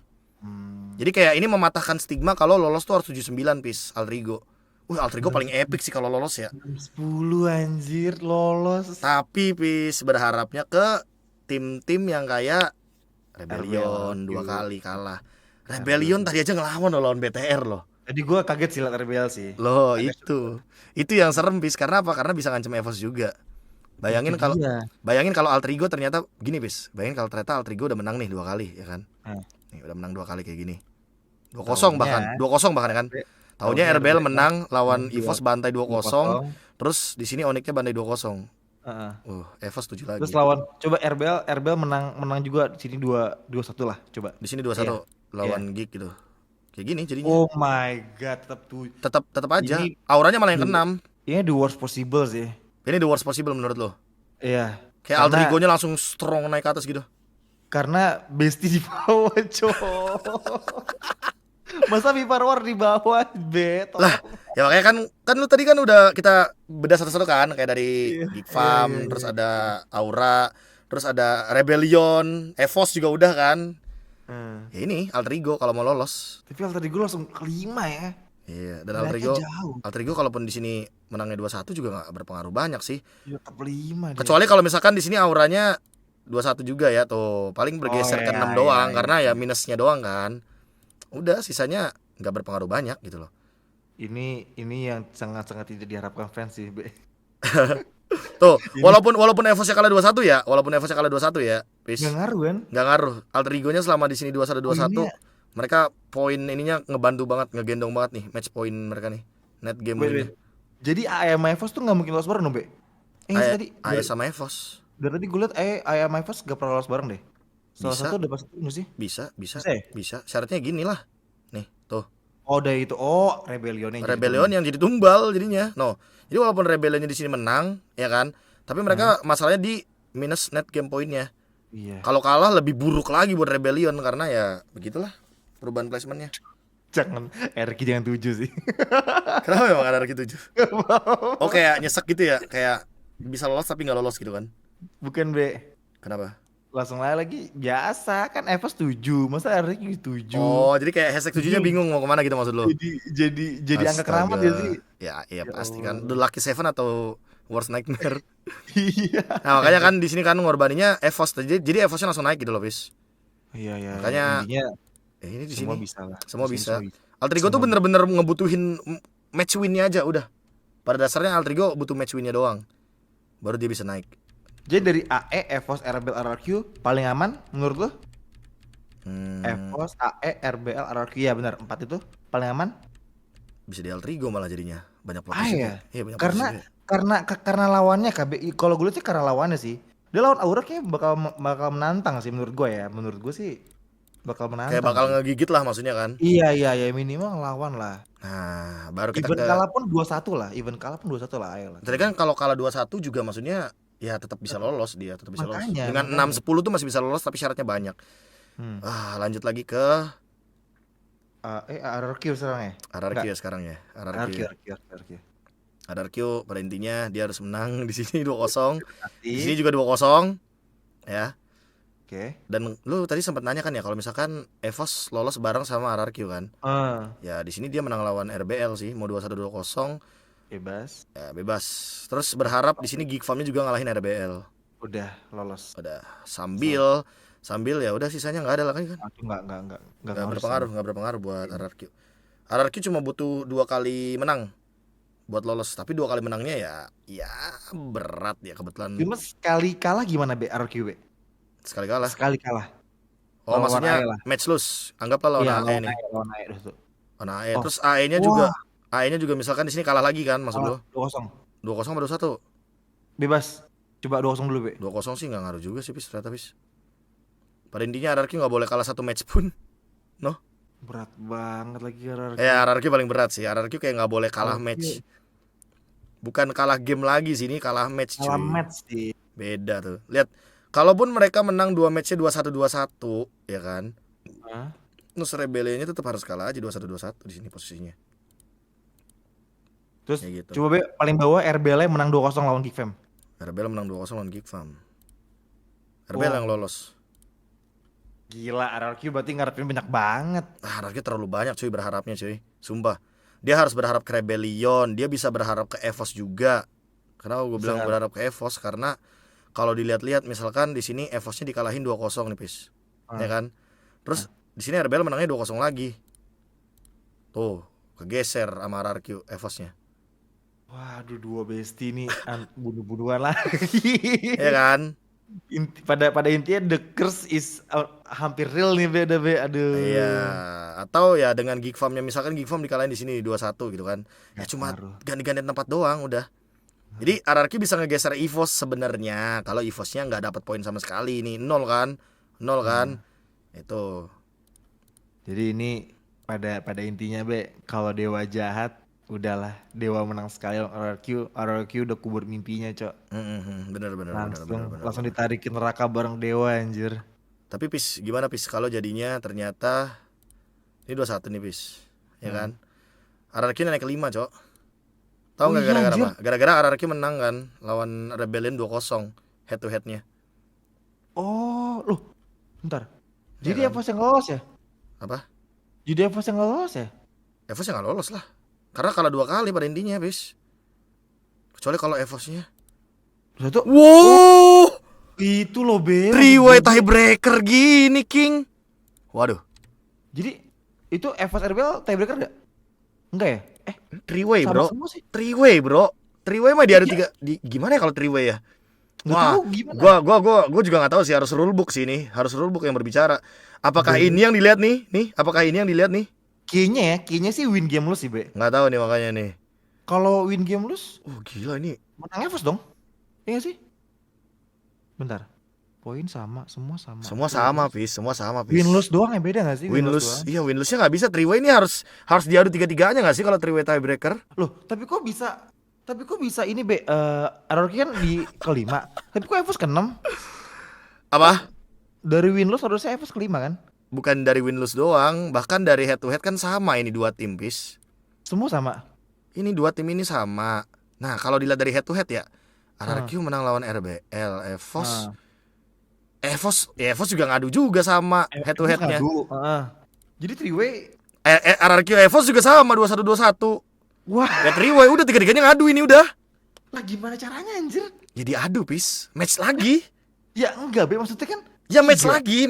Speaker 1: Jadi kayak ini mematahkan stigma kalau lolos tuh harus 79 Pis Alter Ego. Alter Ego paling epic sih kalau lolos ya.
Speaker 2: 10 anjir lolos.
Speaker 1: Tapi Pis berharapnya ke tim-tim yang kayak Rebellion 2 kali kalah. Rebellion tadi aja ngelawan loh lawan BTR loh.
Speaker 2: Tadi gue kaget sih liat RBL sih.
Speaker 1: Loh itu yang serem Pis. Karena apa? Karena bisa ngancem Evos juga. Bayangin kalau Alter Ego ternyata gini Pis. Bayangin kalau ternyata Alter Ego udah menang nih 2 kali ya kan. Nih udah menang 2 kali kayak gini. 2-0 bahkan 2-0 bahkan ya kan. Taunya RBL menang lawan Evos bantai 2-0. Terus di sini Onyxnya bantai 2-0. Evos 7 lagi.
Speaker 2: Terus lawan coba RBL menang juga di sini 2-1 lah coba.
Speaker 1: Di sini 2-1 lawan Geek gitu. Kayak gini jadinya.
Speaker 2: Oh my god,
Speaker 1: tetap aja. Auranya malah yang ke-6.
Speaker 2: Ini the worst possible sih.
Speaker 1: Ini the worst possible menurut lo?
Speaker 2: Iya.
Speaker 1: Kayak Alter Ego-nya langsung strong naik ke atas gitu.
Speaker 2: Karena Bestie di bawah, cowok. Masa Vipar War di bawah, Bet?
Speaker 1: Lah, ya makanya kan lu tadi kan udah kita bedah satu-satu kan, kayak dari Gigfam, terus ada Aura, terus ada Rebellion, Evos juga udah kan. Ya ini Alter Ego kalau mau lolos.
Speaker 2: Tapi Alter Ego langsung kelima ya.
Speaker 1: Iya, dan Alter Ego kalaupun di sini menangnya 2-1 juga nggak berpengaruh banyak sih.
Speaker 2: Ya, top 5
Speaker 1: Kecuali kalau misalkan di sini auranya 2-1 juga ya tuh, paling bergeser ke 6 doang karena ya minusnya doang kan. Udah sisanya nggak berpengaruh banyak gitu loh.
Speaker 2: Ini yang sangat-sangat tidak diharapkan fans sih, Be.
Speaker 1: Tuh,
Speaker 2: Ini
Speaker 1: walaupun EVOS-nya kalah 2-1 ya, walaupun EVOS-nya kalah 2-1 ya,
Speaker 2: nggak
Speaker 1: Pis.
Speaker 2: ngaruh kan?
Speaker 1: Nggak ngaruh. Alter Ego-nya selama di sini 2-1 2-1,
Speaker 2: Poinnya,
Speaker 1: mereka poin ininya ngebantu banget, ngegendong banget nih match point mereka nih. Net game
Speaker 2: wait,
Speaker 1: win-nya.
Speaker 2: wait. Jadi AM Evos tuh nggak mungkin lolos bareng dong, Be? Nggak sih tadi?
Speaker 1: AS sama EVOS.
Speaker 2: Dari tadi gue liat AM Evos gak pernah lolos bareng deh. Salah
Speaker 1: Bisa,
Speaker 2: satu udah pasti nggak sih?
Speaker 1: bisa, bisa,
Speaker 2: Bisa ya?
Speaker 1: bisa. Syaratnya gini lah. Nih, tuh.
Speaker 2: Oh, udah itu. Oh, Rebellionnya yang jadi
Speaker 1: Rebellion
Speaker 2: tumbal.
Speaker 1: yang jadi tumbal jadinya. No. Jadi walaupun Rebellionnya di sini menang, ya kan? Tapi
Speaker 2: Hah?
Speaker 1: mereka masalahnya di minus net game poinnya.
Speaker 2: Iya.
Speaker 1: Kalau kalah lebih buruk lagi buat Rebellion karena ya begitulah perubahan placementnya.
Speaker 2: Jangan, RQ jangan 7 sih.
Speaker 1: Kenapa memang ada gitu? Oh kayak nyesek gitu ya, kayak bisa lolos tapi nggak lolos gitu kan?
Speaker 2: Bukan, Be.
Speaker 1: Kenapa?
Speaker 2: Langsung lagi biasa kan Evos 7, masa RQ 7.
Speaker 1: Oh jadi kayak hashtag tujuhnya
Speaker 2: Ini
Speaker 1: bingung mau kemana gitu maksud lo?
Speaker 2: jadi angka keramat ya sih.
Speaker 1: Astaga, ya iya
Speaker 2: Ya
Speaker 1: pasti kan. The
Speaker 2: Allah.
Speaker 1: Lucky Seven atau Worst Nightmare.
Speaker 2: Iya.
Speaker 1: Nah makanya kan di sini kan ngorbaninya EVOS, jadi EVOSnya langsung naik gitu loh, bis.
Speaker 2: Iya, iya, iya.
Speaker 1: Makanya
Speaker 2: Intinya
Speaker 1: ini di
Speaker 2: semua
Speaker 1: sini
Speaker 2: bisa lah.
Speaker 1: semua
Speaker 2: Di sini
Speaker 1: bisa.
Speaker 2: semua bisa.
Speaker 1: Alter Ego tuh
Speaker 2: Semua bisa.
Speaker 1: bener-bener ngebutuhin match winnya aja udah. Pada dasarnya Alter Ego butuh match winnya doang, baru dia bisa naik.
Speaker 2: Jadi dari AE, EVOS, RBL, RRQ paling aman menurut lo?
Speaker 1: Hmm,
Speaker 2: EVOS, AE, RBL, RRQ ya benar, 4 itu paling aman?
Speaker 1: bisa di Alter Ego malah jadinya banyak plot
Speaker 2: Ah
Speaker 1: twist juga.
Speaker 2: ya.
Speaker 1: Iya banyak plot twist
Speaker 2: Karena
Speaker 1: juga.
Speaker 2: karena lawannya KBI, kalau gue lihat sih karena lawannya sih. Dia lawan Aura kayak bakal menantang sih menurut gue ya. Menurut gue sih bakal
Speaker 1: Kayak
Speaker 2: menantang
Speaker 1: bakal
Speaker 2: sih.
Speaker 1: ngegigit lah maksudnya kan.
Speaker 2: Iya, iya, ya minimal lawan lah.
Speaker 1: Nah, baru kita
Speaker 2: Even
Speaker 1: ke
Speaker 2: kalah pun 2-1 lah, even kalah pun 2-1 lah, ayo lah.
Speaker 1: tadi kan kalau kalah 2-1 juga maksudnya ya tetap bisa lolos, dia tetap bisa lolos.
Speaker 2: Makanya,
Speaker 1: Dengan enam
Speaker 2: makanya.
Speaker 1: sepuluh tuh masih bisa lolos tapi syaratnya banyak.
Speaker 2: Hmm.
Speaker 1: Lanjut lagi ke
Speaker 2: RRQ sekarang ya?
Speaker 1: RRQ
Speaker 2: Enggak,
Speaker 1: ya sekarang ya. RRQ.
Speaker 2: RRQ.
Speaker 1: RRQ pada intinya dia harus menang di sini 2-0. Di sini
Speaker 2: Pasti.
Speaker 1: juga 2-0 ya.
Speaker 2: Oke.
Speaker 1: Dan lu tadi sempat nanya kan ya kalau misalkan EVOS lolos bareng sama RRQ kan. Ya di sini dia menang lawan RBL sih, mau 2-1 2-0
Speaker 2: Bebas.
Speaker 1: ya bebas. Terus berharap di sini Geek Farm-nya juga ngalahin RBL.
Speaker 2: Udah lolos.
Speaker 1: Udah sambil ya udah sisanya nggak ada lah kan.
Speaker 2: Aku nggak
Speaker 1: Nggak
Speaker 2: ngaruh sih.
Speaker 1: berpengaruh, nggak berpengaruh buat RRQ. RRQ cuma butuh 2 kali menang buat lolos, tapi 2 kali menangnya ya berat ya kebetulan
Speaker 2: Cuma sekali kalah gimana, Be, RRQ, Be?
Speaker 1: sekali kalah.
Speaker 2: Sekali kalah.
Speaker 1: Oh
Speaker 2: Lawan
Speaker 1: maksudnya
Speaker 2: AE lah.
Speaker 1: match lose, anggaplah lawan
Speaker 2: Iya,
Speaker 1: AE nih,
Speaker 2: lawan AE udah tuh.
Speaker 1: lawan AE.
Speaker 2: Oh.
Speaker 1: Terus AE-nya
Speaker 2: Wah,
Speaker 1: juga misalkan di sini kalah lagi kan maksud
Speaker 2: kalah
Speaker 1: lo?
Speaker 2: 2-0.
Speaker 1: 2-0 atau 2-1?
Speaker 2: Bebas. Coba 2-0 dulu, Be.
Speaker 1: 2-0 sih nggak ngaruh juga sih Pis, ternyata Pis. Pada intinya RRQ nggak boleh kalah 1 match pun. No?
Speaker 2: Berat banget lagi RRQ.
Speaker 1: Ya RRQ paling berat sih. RRQ kayak nggak boleh kalah match. Bukan kalah game lagi sih, ini kalah match
Speaker 2: Kalah
Speaker 1: cuy.
Speaker 2: match sih.
Speaker 1: Beda tuh. Lihat, kalaupun mereka menang 2 matchnya 2-1 2-1, ya kan?
Speaker 2: Hah?
Speaker 1: Terus Rebellion-nya tetap harus kalah aja 2-1 2-1 di sini posisinya.
Speaker 2: Terus
Speaker 1: Ya gitu.
Speaker 2: coba, Be, paling bawah RBL menang 2-0 lawan Geekfam.
Speaker 1: RBL menang 2-0 lawan Geek Farm. RBL
Speaker 2: Wow.
Speaker 1: yang lolos.
Speaker 2: Gila, RRQ berarti ngarepin banyak banget.
Speaker 1: RRQ terlalu banyak cuy berharapnya cuy. Sumpah. Dia harus berharap ke Rebellion, dia bisa berharap ke EVOS juga. Kenapa gue bilang
Speaker 2: Bisa.
Speaker 1: berharap ke EVOS? Karena kalau dilihat-lihat misalkan di sini EVOS-nya dikalahin 2-0 nih, Pis. Ya kan? Terus di sini RBL menangnya 2-0 lagi. Tuh, kegeser sama RRQ EVOS-nya.
Speaker 2: Waduh, dua besti nih bunuh-bunuhan lagi.
Speaker 1: Ya kan?
Speaker 2: Pada intinya the curse is hampir real nih, beda, Be. Aduh.
Speaker 1: Iya, atau ya dengan Geek Farm-nya misalkan Geek Farm dikalahin di sini 2-1 gitu kan. Ya
Speaker 2: Nggak
Speaker 1: cuma
Speaker 2: ngaruh.
Speaker 1: ganti-ganti tempat doang udah. Jadi RRQ bisa ngegeser EVOS sebenarnya kalau EVOS-nya nggak dapat poin sama sekali ini 0 kan. 0 kan. Itu.
Speaker 2: Jadi ini pada intinya, Be, kalau dewa jahat udahlah, dewa menang sekali lawan RRQ udah kubur mimpinya, Cok.
Speaker 1: Bener.
Speaker 2: Langsung ditarikin neraka bareng dewa, anjir.
Speaker 1: Tapi Pis, gimana Pis kalau jadinya ternyata ini 2-1 nih Pis. Ya kan? RRQ naik ke 5, Cok. Tahu
Speaker 2: Oh
Speaker 1: nggak
Speaker 2: iya,
Speaker 1: gara-gara
Speaker 2: anjir.
Speaker 1: apa? Gara-gara RRQ menang kan lawan Rebellion 2-0 head to headnya.
Speaker 2: Oh, loh. Bentar.
Speaker 1: Ya
Speaker 2: Jadi
Speaker 1: kan?
Speaker 2: EVOS yang lolos ya?
Speaker 1: Apa?
Speaker 2: Jadi EVOS yang lolos ya?
Speaker 1: EVOS-nya nggak lolos lah. Karena kalah 2 kali pada intinya, Pis. Kecuali kalau EVOS-nya.
Speaker 2: Satu.
Speaker 1: Wow!
Speaker 2: Itu loh, Be.
Speaker 1: 3-way tiebreaker gini, King. Waduh.
Speaker 2: Jadi Itu EVOS RBL tiebreaker enggak? Enggak ya?
Speaker 1: Three way
Speaker 2: Sama
Speaker 1: bro.
Speaker 2: semua sih.
Speaker 1: Three way bro. Three way mah diadu
Speaker 2: Iya,
Speaker 1: tiga. Gimana ya kalau three way ya?
Speaker 2: enggak
Speaker 1: Wah,
Speaker 2: tahu gimana.
Speaker 1: gua juga nggak tahu sih, harus rulebook sih ini, harus rulebook yang berbicara. Apakah
Speaker 2: Dan
Speaker 1: ini yang dilihat nih? Nih, apakah ini yang dilihat nih?
Speaker 2: kayaknya sih win game loss sih, Be.
Speaker 1: Nggak tahu nih makanya nih.
Speaker 2: Kalau win game loss
Speaker 1: Oh gila ini.
Speaker 2: menang EVOS dong. Iya nggak sih? Bentar. Poin sama, semua sama.
Speaker 1: Semua
Speaker 2: Win
Speaker 1: sama,
Speaker 2: loss.
Speaker 1: Pis. Semua sama,
Speaker 2: Win
Speaker 1: Pis.
Speaker 2: loss doang yang beda gak sih?
Speaker 1: Win
Speaker 2: Win loss
Speaker 1: lose,
Speaker 2: doang.
Speaker 1: iya win lose-nya nggak bisa. Three way ini harus diadu tiga-tiganya nggak sih kalau three way tiebreaker?
Speaker 2: Loh, tapi kok bisa ini Be, RRQ kan di kelima. Tapi kok EVOS ke-6?
Speaker 1: Apa?
Speaker 2: Dari win loss harusnya EVOS kelima kan?
Speaker 1: Bukan dari win lose doang, bahkan dari head to head kan sama ini dua tim, Pis.
Speaker 2: Semua sama.
Speaker 1: Ini dua tim ini sama. Nah, kalau dilihat dari head to head ya, RRQ menang lawan RBL, EVOS.
Speaker 2: Ah.
Speaker 1: EVOS juga ngadu juga sama head to
Speaker 2: EVOS
Speaker 1: headnya.
Speaker 2: ngadu. Jadi three way.
Speaker 1: RRQ EVOS juga sama 21-21.
Speaker 2: Wah,
Speaker 1: Ya three way udah tiga-tiganya ngadu ini udah.
Speaker 2: lah gimana caranya anjir?
Speaker 1: Jadi adu, Pis. Match lagi.
Speaker 2: Ya enggak Be, maksudnya kan
Speaker 1: Ya match
Speaker 2: tiga.
Speaker 1: lagi,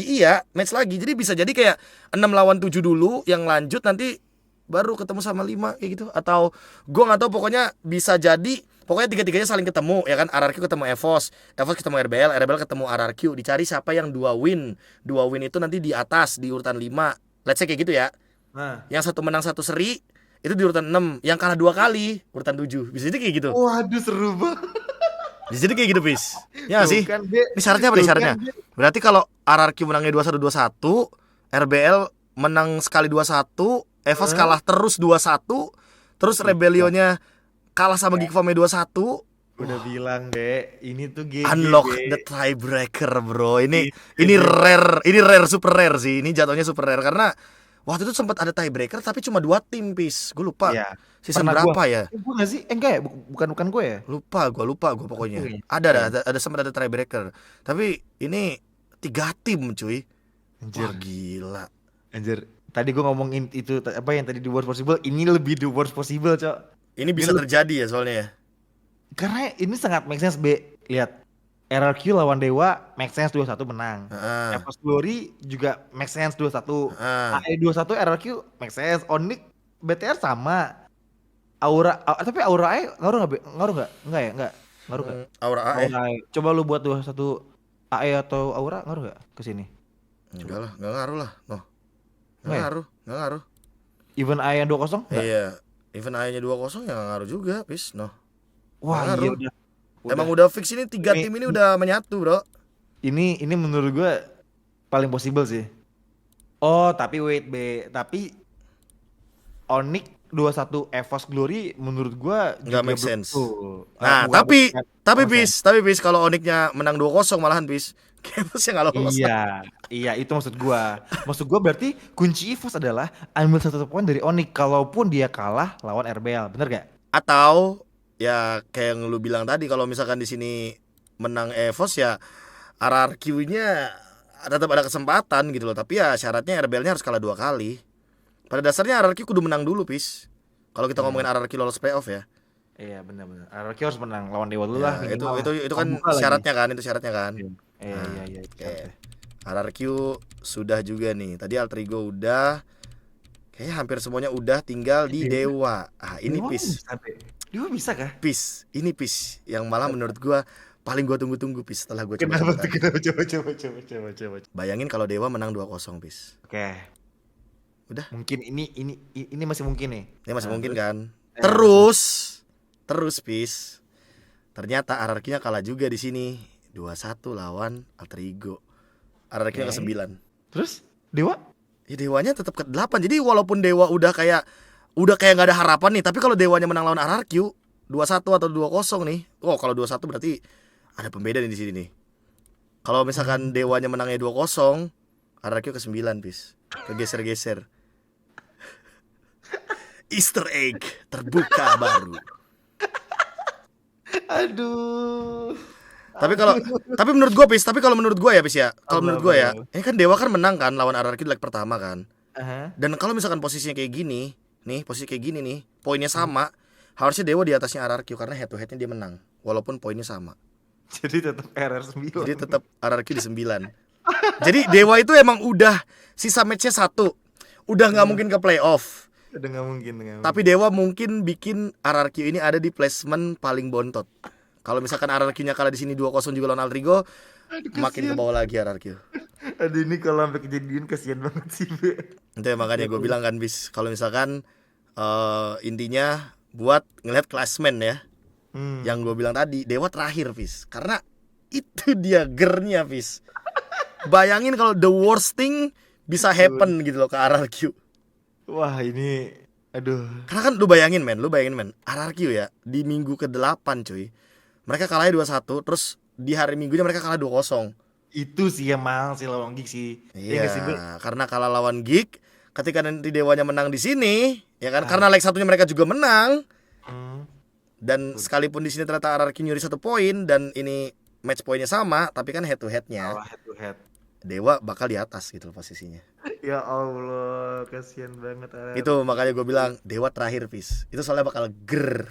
Speaker 1: iya, match lagi. Jadi bisa jadi kayak 6 lawan 7 dulu, yang lanjut nanti baru ketemu sama 5 kayak gitu. Atau gua nggak tahu, pokoknya bisa jadi pokoknya tiga-tiganya saling ketemu ya kan. RRQ ketemu EVOS ketemu RBL ketemu RRQ. Dicari siapa yang 2 win. 2 win itu nanti di atas di urutan 5. Let's say kayak gitu ya.
Speaker 2: Nah.
Speaker 1: Yang satu menang satu seri itu di urutan 6, yang kalah 2 kali urutan 7. Bisa jadi kayak gitu.
Speaker 2: Waduh seru banget.
Speaker 1: Bisa jadi kayak gitu, Pis. Ya nggak sih?
Speaker 2: Tuh kan, Be.
Speaker 1: Ini syaratnya apa nih
Speaker 2: Tuh
Speaker 1: syaratnya?
Speaker 2: kan, Be.
Speaker 1: Berarti kalau RRQ menangnya 21-21, RBL menang sekali 2-1, EVOS kalah terus 2-1, terus Rebellionnya kalah sama Geekfarmnya 2-1.
Speaker 2: Udah bilang deh, ini tuh GG
Speaker 1: Unlock
Speaker 2: Be.
Speaker 1: the tiebreaker, bro. Ini
Speaker 2: Ini
Speaker 1: rare, super rare sih. Ini jatuhnya super rare karena waktu itu sempat ada tiebreaker tapi cuma 2 tim, Pis. Gue lupa.
Speaker 2: Iya.
Speaker 1: Season
Speaker 2: Pernah
Speaker 1: berapa ya?
Speaker 2: Gue nggak sih? Enggak ya, bukan gue ya.
Speaker 1: Lupa gue pokoknya.
Speaker 2: Oke.
Speaker 1: Ada sempat ada tiebreaker. Tapi ini 3 tim, cuy.
Speaker 2: Anjir,
Speaker 1: Wah, gila.
Speaker 2: anjir. Tadi gue ngomongin itu apa yang tadi the worst possible, ini lebih the worst possible, Cok.
Speaker 1: Ini bisa terjadi ya soalnya ya.
Speaker 2: Karena ini sangat make sense, Be. Lihat. RRQ lawan Dewa make sense 2-1 menang.
Speaker 1: Heeh.
Speaker 2: EVOS Glory juga make sense 2-1.
Speaker 1: Heeh.
Speaker 2: AE 21 RRQ make sense. Onyx BTR sama. Tapi Aura AE ngaruh enggak, Be? Ngaruh enggak? Enggak ya, enggak. Ngaruh enggak?
Speaker 1: Aura AE.
Speaker 2: Aura AE. Coba lu buat 21 AE atau Aura ngaruh enggak ke sini?
Speaker 1: Enggak lah, enggak ngaruh lah. Noh.
Speaker 2: Nggak ya?
Speaker 1: Enggak ngaruh.
Speaker 2: Even AE yang 20 enggak?
Speaker 1: Iya. Event AE-nya 2-0 ya enggak ngaruh juga, Pis. Noh.
Speaker 2: Wah,
Speaker 1: ngaruh.
Speaker 2: iya
Speaker 1: Emang udah fix ini 3 tim ini udah menyatu, Bro.
Speaker 2: Ini menurut gue paling possible sih. Oh, tapi wait, B. Tapi Onyx 21 EVOS Glory menurut gue
Speaker 1: Nggak
Speaker 2: juga
Speaker 1: make sense.
Speaker 2: betul.
Speaker 1: Nah,
Speaker 2: Bukan make sense.
Speaker 1: tapi Pis kalau Onyx-nya menang 2-0 malahan, Pis. Kevos yang enggak lolos.
Speaker 2: Iya, itu maksud gue. Maksud gue berarti kunci EVOS adalah ambil 1 poin dari Onyx kalaupun dia kalah lawan RBL. Bener gak?
Speaker 1: Atau ya kayak yang lu bilang tadi, kalau misalkan di sini menang EVOS ya RRQ-nya tetap ada kesempatan gitu loh. Tapi ya syaratnya RBL-nya harus kalah 2 kali. Pada dasarnya RRQ kudu menang dulu, Pis. Kalau kita ngomongin RRQ lolos playoff ya.
Speaker 2: Iya, benar-benar. RRQ harus menang lawan Dewa dulu
Speaker 1: Ya,
Speaker 2: lah.
Speaker 1: itu kan syaratnya kan, itu syaratnya kan.
Speaker 2: Iya.
Speaker 1: Oke. RRQ sudah juga nih. Tadi Altrigo udah. Kayaknya hampir semuanya udah, tinggal di Dewa. Ah, ini Pis.
Speaker 2: Dewa bisa kah?
Speaker 1: Pis, ini Pis yang malah menurut gua paling gua tunggu-tunggu, Pis, setelah gua coba.
Speaker 2: Kenapa tuh? Coba.
Speaker 1: Bayangin kalau Dewa menang 2-0, Pis.
Speaker 2: Oke.
Speaker 1: Udah.
Speaker 2: Mungkin ini masih mungkin nih.
Speaker 1: Ini masih mungkin kan?
Speaker 2: Eh,
Speaker 1: Terus Pis. Ternyata RRQ-nya kalah juga di sini. 2-1 lawan Altrigo. RRQ-nya
Speaker 2: Oke.
Speaker 1: ke-9.
Speaker 2: Terus Dewa?
Speaker 1: Ya Dewanya tetap ke-8. Jadi walaupun Dewa udah kayak nggak ada harapan nih, tapi kalau Dewanya menang lawan RRQ 2-1 atau 2-0 nih. Oh, kalau 2-1 berarti ada pembeda nih di sini nih. Kalau misalkan Dewanya menangnya 2-0, RRQ ke-9, Pis. Kegeser-geser. Easter egg terbuka baru.
Speaker 2: Aduh.
Speaker 1: Tapi menurut gua, Pis, kalau menurut gua ya, Pis ya. Kalau menurut gua ya,
Speaker 2: Apa?
Speaker 1: ini kan Dewa kan menang kan lawan RRQ di leg pertama kan.
Speaker 2: Aha.
Speaker 1: Dan kalau misalkan posisinya kayak gini, nih, posisi kayak gini nih, poinnya sama, harusnya Dewa di atasnya RRQ karena head to headnya dia menang, walaupun poinnya sama.
Speaker 2: Jadi tetap RR9.
Speaker 1: Jadi tetap RRQ di 9. Jadi Dewa itu emang udah sisa matchnya 1. udah nggak mungkin ke playoff.
Speaker 2: Udah nggak mungkin, nggak
Speaker 1: Tapi
Speaker 2: mungkin.
Speaker 1: Dewa mungkin bikin RRQ ini ada di placement paling bontot. Kalau misalkan RRQ-nya kalah di sini 2-0 juga lawan Altrigo,
Speaker 2: Aduh
Speaker 1: makin ke
Speaker 2: kasihan.
Speaker 1: bawah lagi RRQ.
Speaker 2: Aduh ini kalau sampai kejadian kasihan banget sih, Be.
Speaker 1: Itu ya makanya
Speaker 2: Ya
Speaker 1: gue
Speaker 2: Allah.
Speaker 1: bilang kan bis, kalau misalkan intinya buat ngeliat klasmen ya,
Speaker 2: Hmm.
Speaker 1: yang gue bilang tadi Dewa terakhir bis, karena itu dia gernya bis. Bayangin kalau the worst thing bisa happen gitu loh ke RRQ.
Speaker 2: Wah ini, aduh.
Speaker 1: Karena kan lu bayangin men, RRQ ya di minggu ke-8 cuy. Mereka kalahnya 2-1, terus di hari Minggunya mereka kalah 2-0.
Speaker 2: Itu sih yang mahal sih lawan Gig sih. Iya
Speaker 1: Iya,
Speaker 2: nggak sih, Be?
Speaker 1: karena kalah lawan Gig, ketika nanti Dewanya menang di sini, ya kan?
Speaker 2: Ah,
Speaker 1: Karena leg satunya mereka juga menang,
Speaker 2: hmm.
Speaker 1: dan sekalipun di sini ternyata RRQ nyuri 1 poin dan ini match poinnya sama, tapi kan head to headnya
Speaker 2: Kalah head to head.
Speaker 1: Dewa bakal di atas gitu loh posisinya.
Speaker 2: Ya Allah, kasihan banget
Speaker 1: Itu
Speaker 2: RRQ.
Speaker 1: makanya gue bilang Dewa terakhir pis. Itu soalnya bakal ger.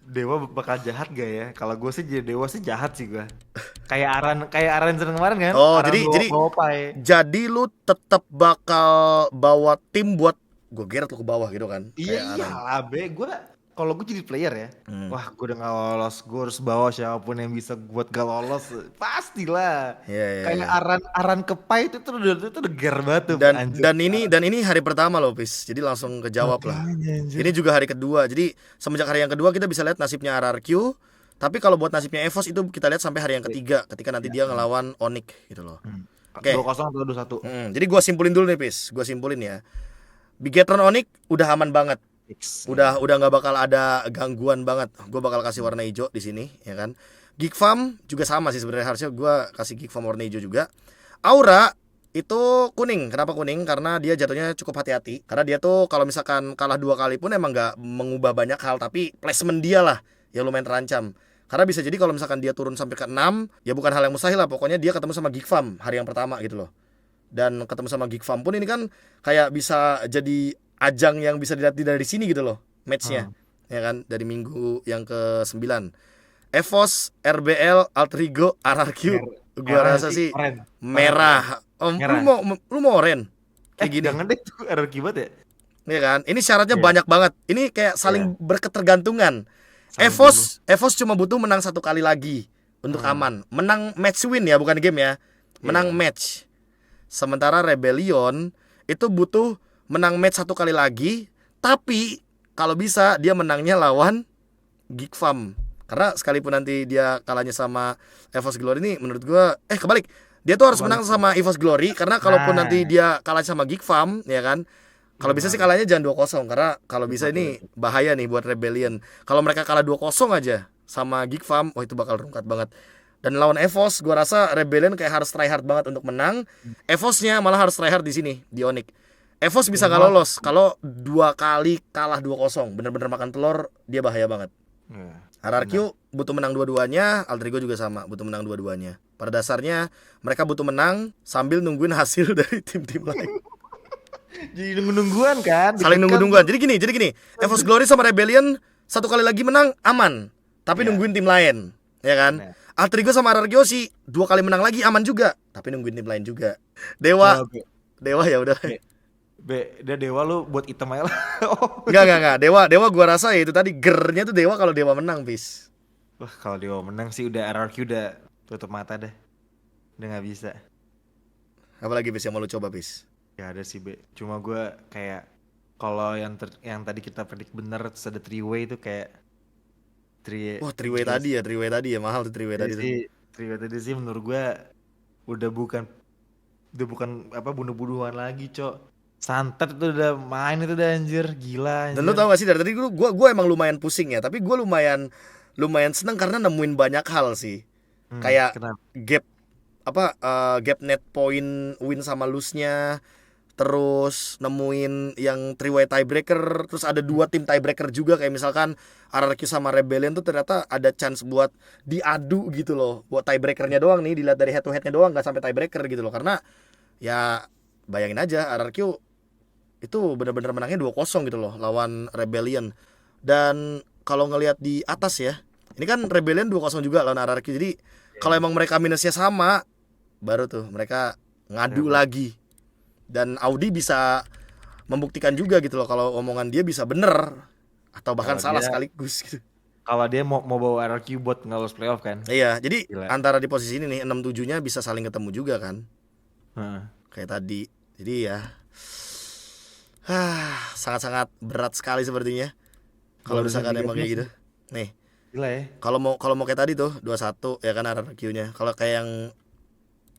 Speaker 2: Dewa bakal jahat gak ya? Kalau gue sih jadi Dewa sih jahat sih gue. Kayak Aran sering kemarin kan?
Speaker 1: Oh,
Speaker 2: Aran
Speaker 1: jadi
Speaker 2: bawa,
Speaker 1: jadi
Speaker 2: bawa pai.
Speaker 1: jadi lu tetap bakal bawa tim buat gue geret lu ke bawah gitu kan?
Speaker 2: Iya
Speaker 1: Kayak Aran.
Speaker 2: iyalah be, kalau gue jadi player ya, wah gue udah gak lolos, gue harus bawa siapapun yang bisa buat gak lolos, pastilah.
Speaker 1: Iya iya
Speaker 2: Kayak
Speaker 1: iya.
Speaker 2: Aran kepai itu udah ger banget tuh,
Speaker 1: Dan
Speaker 2: anjir.
Speaker 1: dan ini hari pertama loh, Pis. Jadi langsung kejawab lah.
Speaker 2: Makanya anjir.
Speaker 1: Ini juga hari kedua. Jadi semenjak hari yang kedua kita bisa lihat nasibnya RRQ. Tapi kalau buat nasibnya EVOS itu kita lihat sampai hari yang ketiga ketika nanti dia ngelawan Onyx gitu loh. Oke.
Speaker 2: 2-0 atau 2-1.
Speaker 1: Jadi gua simpulin dulu nih, Pis. Gua simpulin ya. Bigetron Onyx udah aman banget.
Speaker 2: Fix.
Speaker 1: Udah nggak bakal ada gangguan banget. Gue bakal kasih warna hijau di sini, ya kan. Geek Farm juga sama sih sebenarnya, harusnya gue kasih Geek Farm warna hijau juga. Aura itu kuning. Kenapa kuning? Karena dia jatuhnya cukup hati-hati. Karena dia tuh kalau misalkan kalah 2 kali pun emang nggak mengubah banyak hal, tapi placement dia lah yang lumayan terancam. Karena bisa jadi kalau misalkan dia turun sampai ke 6, ya bukan hal yang mustahil lah. Pokoknya dia ketemu sama Geek Farm hari yang pertama gitu loh. Dan ketemu sama Geek Farm pun ini kan kayak bisa jadi ajang yang bisa dilihat dari sini gitu loh matchnya, ya kan, dari minggu yang ke-9. EVOS, RBL, Altrigo, RRQ, gua
Speaker 2: Merah
Speaker 1: rasa
Speaker 2: sih,
Speaker 1: sih
Speaker 2: oren.
Speaker 1: merah.
Speaker 2: Merah.
Speaker 1: Lu mau oren kayak gini,
Speaker 2: Jangan deh tuh RRQ banget ya.
Speaker 1: ya kan? Ini syaratnya
Speaker 2: Iya.
Speaker 1: banyak banget. Ini kayak saling berketergantungan.
Speaker 2: Saling
Speaker 1: EVOS cuma butuh menang 1 kali lagi untuk aman. Menang match win ya, bukan game ya. Menang
Speaker 2: Iya.
Speaker 1: match. Sementara Rebellion itu butuh menang match 1 kali lagi, tapi kalau bisa dia menangnya lawan Geek Farm. Karena sekalipun nanti dia kalahnya sama EVOS Glory ini menurut gua kebalik. Dia tuh harus menang sama EVOS Glory karena kalaupun
Speaker 2: Nah.
Speaker 1: nanti dia kalah sama Geek Farm, ya kan. Kalau bisa sih kalahnya jangan 2-0 karena kalau bisa ini bahaya nih buat Rebellion. Kalau mereka kalah 2-0 aja sama Geek Farm, wah itu bakal rungkat banget. Dan lawan EVOS gua rasa Rebellion kayak harus try hard banget untuk menang. EVOS-nya malah harus try hard di sini, di Onyx. EVOS bisa nggak lolos kalau 2 kali kalah 2-0, bener-bener makan telur, dia bahaya banget.
Speaker 2: Iya.
Speaker 1: RRQ butuh menang dua-duanya, Altrigo juga sama, butuh menang dua-duanya. Pada dasarnya mereka butuh menang sambil nungguin hasil dari tim-tim lain.
Speaker 2: Jadi nunggu-nungguan kan?
Speaker 1: Saling
Speaker 2: deg-degan.
Speaker 1: nunggu-nungguan. Jadi gini, EVOS Glory sama Rebellion 1 kali lagi menang aman, tapi
Speaker 2: Iya.
Speaker 1: nungguin tim lain, ya kan?
Speaker 2: Benar.
Speaker 1: Altrigo sama RRQ sih 2 kali menang lagi aman juga, tapi nungguin tim lain juga. Dewa,
Speaker 2: Coba, Be.
Speaker 1: ya udah.
Speaker 2: Dia Dewa lu buat item aja lah. Oh.
Speaker 1: Enggak. Dewa gua rasa ya itu tadi gernya tuh Dewa kalau Dewa menang, bis.
Speaker 2: Wah, kalau Dewa menang sih udah RRQ udah tutup mata dah. Udah nggak bisa.
Speaker 1: Apalagi bis yang mau lu coba, bis?
Speaker 2: Ya ada sih, Be. Cuma gue kayak kalau yang tadi kita predik bener terus ada three way itu kayak
Speaker 1: Wah, three-way tadi ya mahal tuh three-way tadi tuh.
Speaker 2: sih. Three way tadi sih menurut gue udah bukan apa bunuh-bunuhan lagi, Cok. Santet itu udah main itu udah anjir, gila anjir.
Speaker 1: Dan lu tau gak sih dari tadi gua emang lumayan pusing ya, tapi gua lumayan seneng karena nemuin banyak hal sih. Kayak
Speaker 2: Kenapa?
Speaker 1: gap net point win sama lose-nya, terus nemuin yang three-way tiebreaker, terus ada 2 tim tiebreaker juga kayak misalkan RRQ sama Rebellion tuh ternyata ada chance buat diadu gitu loh. Buat tiebreakernya doang nih, dilihat dari head to headnya doang, nggak sampai tiebreaker gitu loh. Karena ya bayangin aja RRQ itu bener-bener menangnya 2-0 gitu loh lawan Rebellion. Dan kalau ngelihat di atas ya, ini kan Rebellion 2-0 juga lawan RRQ. Jadi kalau emang mereka minusnya sama, baru tuh mereka ngadu lagi. Dan Audi bisa membuktikan juga gitu loh kalau omongan dia bisa bener atau bahkan
Speaker 2: Kalau
Speaker 1: salah
Speaker 2: dia
Speaker 1: sekaligus gitu.
Speaker 2: kalau dia mau bawa RRQ buat nggak lolos playoff kan.
Speaker 1: Iya, jadi
Speaker 2: Gila.
Speaker 1: antara di posisi ini nih 6-7-nya bisa saling ketemu juga kan.
Speaker 2: Heeh.
Speaker 1: Kayak tadi. Jadi ya sangat-sangat berat sekali sepertinya kalau
Speaker 2: Barusan
Speaker 1: misalkan emang kayak
Speaker 2: 13
Speaker 1: gitu. Nih,
Speaker 2: Gila ya.
Speaker 1: kalau mau kayak tadi tuh 21 ya kan RRQ-nya. Kalau kayak yang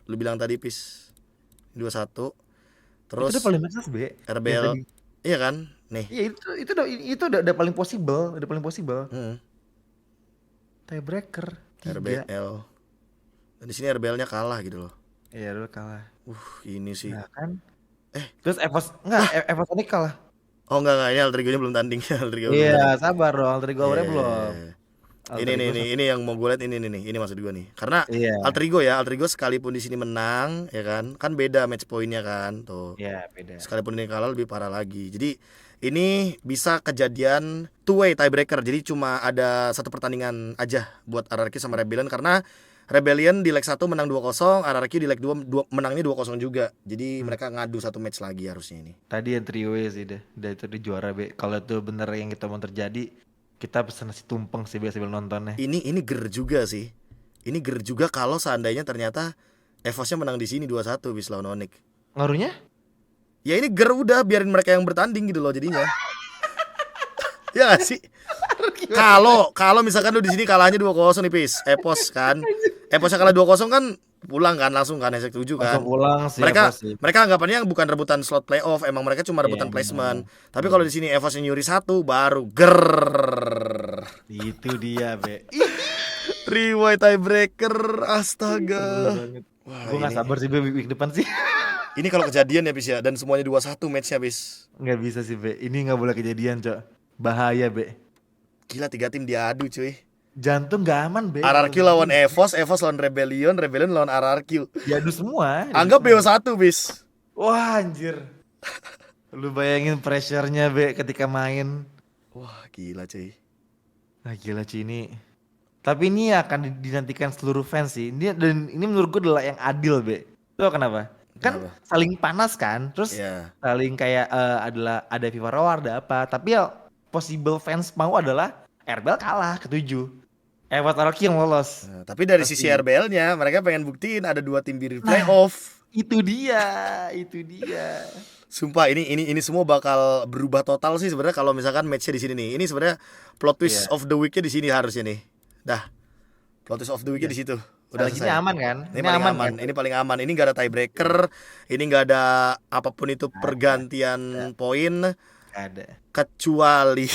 Speaker 1: lu bilang tadi Pis 21
Speaker 2: Itu udah
Speaker 1: terus
Speaker 2: paling make sense, Be. Yang
Speaker 1: RBL
Speaker 2: tadi.
Speaker 1: iya kan? Nih.
Speaker 2: Iya itu udah paling possible, udah paling possible.
Speaker 1: Hmm,
Speaker 2: Tiebreaker 3.
Speaker 1: RBL. Dan di sini RBL-nya kalah gitu loh.
Speaker 2: Iya, dulu kalah.
Speaker 1: Ini sih.
Speaker 2: Nah, kan.
Speaker 1: Eh.
Speaker 2: Terus Evos ini kalah.
Speaker 1: Oh enggak ini Alter Ego-nya belum tanding. Alter Ego belum
Speaker 2: Iya,
Speaker 1: tanding.
Speaker 2: sabar dong. Alter Ego awalnya belum.
Speaker 1: Iya.
Speaker 2: Alter Ego
Speaker 1: Ini yang mau gue lihat ini maksud gue nih. Karena
Speaker 2: Iya.
Speaker 1: Alter Ego sekalipun di sini menang ya kan beda match point-nya kan tuh.
Speaker 2: Iya, beda.
Speaker 1: Sekalipun ini kalah lebih parah lagi. Jadi ini bisa kejadian two way tiebreaker. Jadi cuma ada satu pertandingan aja buat RRQ sama Rebellion karena Rebellion di leg 1 menang 2-0, RRQ di leg 2 menangnya 2-0 juga. Jadi mereka ngadu satu match lagi harusnya ini.
Speaker 2: Tadi yang trio sih udah itu di juara, Be. Kalau itu bener yang kita mau terjadi, kita pesan nasi tumpeng sih biasa nontonnya.
Speaker 1: Ini ger juga sih. Ini ger juga kalau seandainya ternyata Evosnya menang di sini 2-1 bis lawan Onyx.
Speaker 2: Ngaruhnya?
Speaker 1: Ya ini ger udah biarin mereka yang bertanding gitu loh jadinya. Ya gak sih? Kalau misalkan lu di sini kalahnya 2-0 nih Pis. Epos kan. Eposnya kalah 2-0 kan pulang kan langsung kan Hasek 7 kan.
Speaker 2: Langsung pulang sih.
Speaker 1: Mereka anggapannya bukan rebutan slot playoff, emang mereka cuma rebutan placement. Tapi kalau di sini Evos yang nyuri 1 baru ger.
Speaker 2: Itu dia, Be.
Speaker 1: Rewind tiebreaker, astaga.
Speaker 2: Gue gak sabar sih, Be, week depan sih.
Speaker 1: Ini kalau kejadian ya Pis ya, dan semuanya 2-1 matchnya Pis.
Speaker 2: Nggak bisa sih, Be. Ini nggak boleh kejadian, Cok. Bahaya, Be.
Speaker 1: Gila 3 tim diadu cuy.
Speaker 2: Jantung nggak aman, Be.
Speaker 1: RRQ lawan Evos lawan Rebellion lawan RRQ.
Speaker 2: Diadu semua.
Speaker 1: Anggap BO1 Bis.
Speaker 2: Wah, anjir. Lu bayangin pressure-nya, Be, ketika main.
Speaker 1: Wah gila cuy.
Speaker 2: Nah, gila cuy ini. Tapi ini akan dinantikan seluruh fans sih. Dan ini menurut gue adalah yang adil, Be. Tuh kenapa? Kan saling panas kan. Terus saling kayak ada FIFA Roar, ada apa. Tapi ya possible fans mau adalah RBL kalah ke-7. Evos RRQ yang lolos.
Speaker 1: Nah, tapi dari sisi RBL-nya mereka pengen buktiin ada 2 tim di playoff.
Speaker 2: Itu dia.
Speaker 1: Sumpah ini semua bakal berubah total sih sebenarnya kalau misalkan match-nya di sini nih. Ini sebenarnya plot twist of the week-nya di sini harusnya nih. Dah. Plot twist of the week-nya di situ. Udah selesai.
Speaker 2: Ini aman kan?
Speaker 1: Ini paling aman. Kan? Ini paling aman. Ini enggak ada tiebreaker. Ini enggak ada apapun itu pergantian poin.
Speaker 2: Ada.
Speaker 1: Kecuali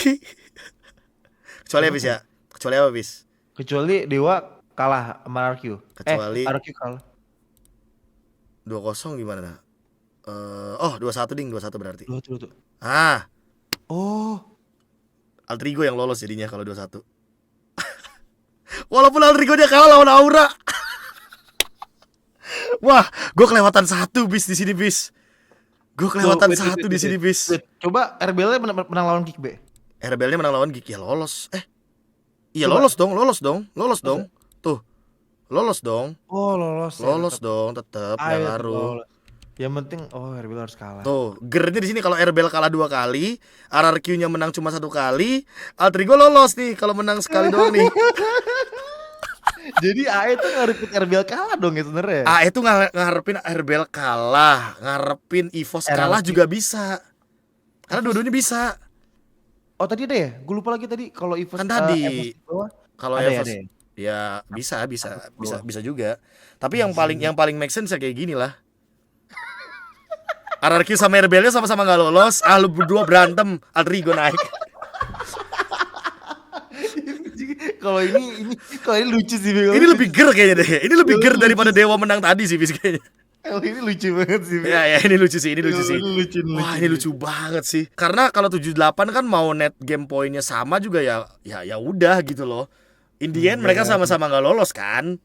Speaker 1: apa Bis ya? Kecuali apa Bis?
Speaker 2: Kecuali Dewa kalah sama RRQ.
Speaker 1: Kecuali
Speaker 2: RRQ kalah
Speaker 1: 2-0 gimana? 2-1 ding, 2-1 berarti.
Speaker 2: 2-1.
Speaker 1: Oh. Alter Ego yang lolos jadinya kalau 2-1. Walaupun Alter Ego dia kalah lawan Aura. Wah, gue kelewatan 1 Bis di sini Bis. Gue kelewatan 1 di sini Bis.
Speaker 2: Coba RBL-nya menang lawan Geek, Be.
Speaker 1: RBL-nya menang lawan Geek ya lolos. Iya lolos dong. Tuh. Lolos dong.
Speaker 2: Oh, lolos.
Speaker 1: Lolos dong, tetap enggak ngaruh.
Speaker 2: Yang penting RBL harus kalah.
Speaker 1: Tuh, gernya di sini kalau RBL kalah 2 kali, RRQ-nya menang cuma 1 kali, Alter Ego lolos nih kalau menang sekali doang nih.
Speaker 2: Jadi AE tuh ngarepin RBL kalah dong ya sebenarnya.
Speaker 1: AE tuh ngarepin RBL kalah, ngarepin EVOS kalah juga bisa. Karena dua-duanya bisa.
Speaker 2: Oh tadi ada ya? Gue lupa lagi tadi kalau EVOS
Speaker 1: kan tadi. Kalau EVOS ya bisa juga. Tapi yang paling make sense ya kayak gini lah. RRQ sama RBL-nya sama-sama gak lolos. Lu berdua berantem, Alter Ego naik.
Speaker 2: Kalau ini lucu sih.
Speaker 1: Ini lebih ger kayaknya deh. Ini lebih ger daripada Dewa menang tadi sih bis kayaknya.
Speaker 2: Ini lucu banget sih.
Speaker 1: Ya ini lucu sih.
Speaker 2: Lucu.
Speaker 1: Wah, ini lucu banget sih. Karena kalau 78 kan mau net game poinnya sama juga ya udah gitu loh. In the end mereka sama-sama gak lolos kan.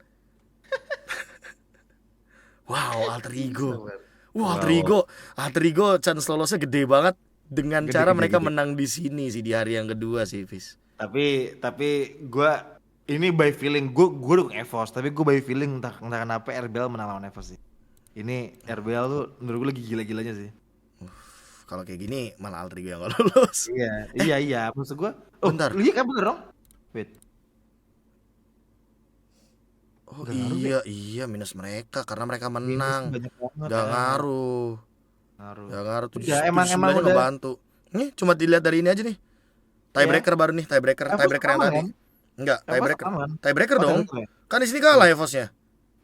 Speaker 1: Wow, Alter Ego. Wah, Alter Ego chance lolosnya gede banget dengan cara mereka menang di sini sih di hari yang kedua sih, Fis.
Speaker 2: Tapi gue ini by feeling gue dukung EVOS, tapi gue by feeling entah kenapa RBL menang lawan EVOS sih. Ini RBL tuh menurut gue lagi gila-gilanya sih.
Speaker 1: kalau kayak gini malah Altrigo yang gak lolos.
Speaker 2: Iya, maksud gua. Oh,
Speaker 1: Bentar.
Speaker 2: iya kan bener dong. Wait,
Speaker 1: Oh
Speaker 2: nggak ngaruh Be.
Speaker 1: iya minus mereka karena mereka
Speaker 2: Minus
Speaker 1: menang.
Speaker 2: banyak banget.
Speaker 1: Gak ngaruh.
Speaker 2: Ngaruh.
Speaker 1: Gak ngaruh.
Speaker 2: Udah,
Speaker 1: 7-9 nya
Speaker 2: emang udah.
Speaker 1: ngebantu. Nih cuma dilihat dari ini aja nih.
Speaker 2: Ya,
Speaker 1: Tiebreaker baru nih, tiebreaker
Speaker 2: Evos
Speaker 1: tiebreaker yang
Speaker 2: aman
Speaker 1: tadi.
Speaker 2: kan?
Speaker 1: Enggak,
Speaker 2: Evos
Speaker 1: tiebreaker.
Speaker 2: aman.
Speaker 1: Tiebreaker
Speaker 2: Oh,
Speaker 1: dong.
Speaker 2: tiebreaker ya?
Speaker 1: Kan di sini kalah Evosnya.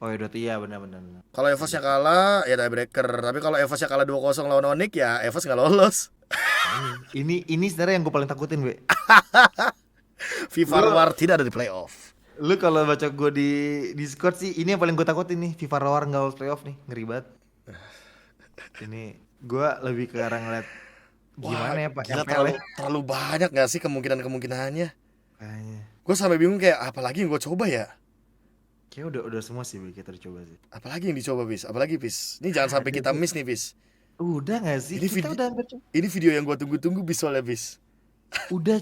Speaker 2: Oh, ya udah, iya benar-benar.
Speaker 1: Kalau Evosnya kalah ya tiebreaker. Tapi kalau Evosnya kalah 2-0 lawan Onyx ya Evos nggak lolos.
Speaker 2: Ini sebenarnya yang gue paling takutin, Be.
Speaker 1: FIFA Roar tidak ada di playoff.
Speaker 2: Lu kalau baca gue di Discord sih, ini yang paling gue takutin nih, FIFA Roar nggak lolos playoff nih, ngeri banget. Ini gue lebih ke arah ngeliat gimana ya Pak
Speaker 1: Gila,
Speaker 2: FPL ya.
Speaker 1: terlalu banyak gak sih kemungkinannya?
Speaker 2: Kayaknya.
Speaker 1: Gue sampai bingung kayak apalagi yang gue coba ya.
Speaker 2: Kayak udah semua sih Be, kita udah coba sih.
Speaker 1: Apalagi yang dicoba bis? Apalagi bis? Ini jangan sampai kita miss nih bis.
Speaker 2: Udah nggak sih?
Speaker 1: Ini
Speaker 2: Kita
Speaker 1: video,
Speaker 2: udah hampir coba.
Speaker 1: ini video yang gue tunggu-tunggu bis soalnya bis.
Speaker 2: Udah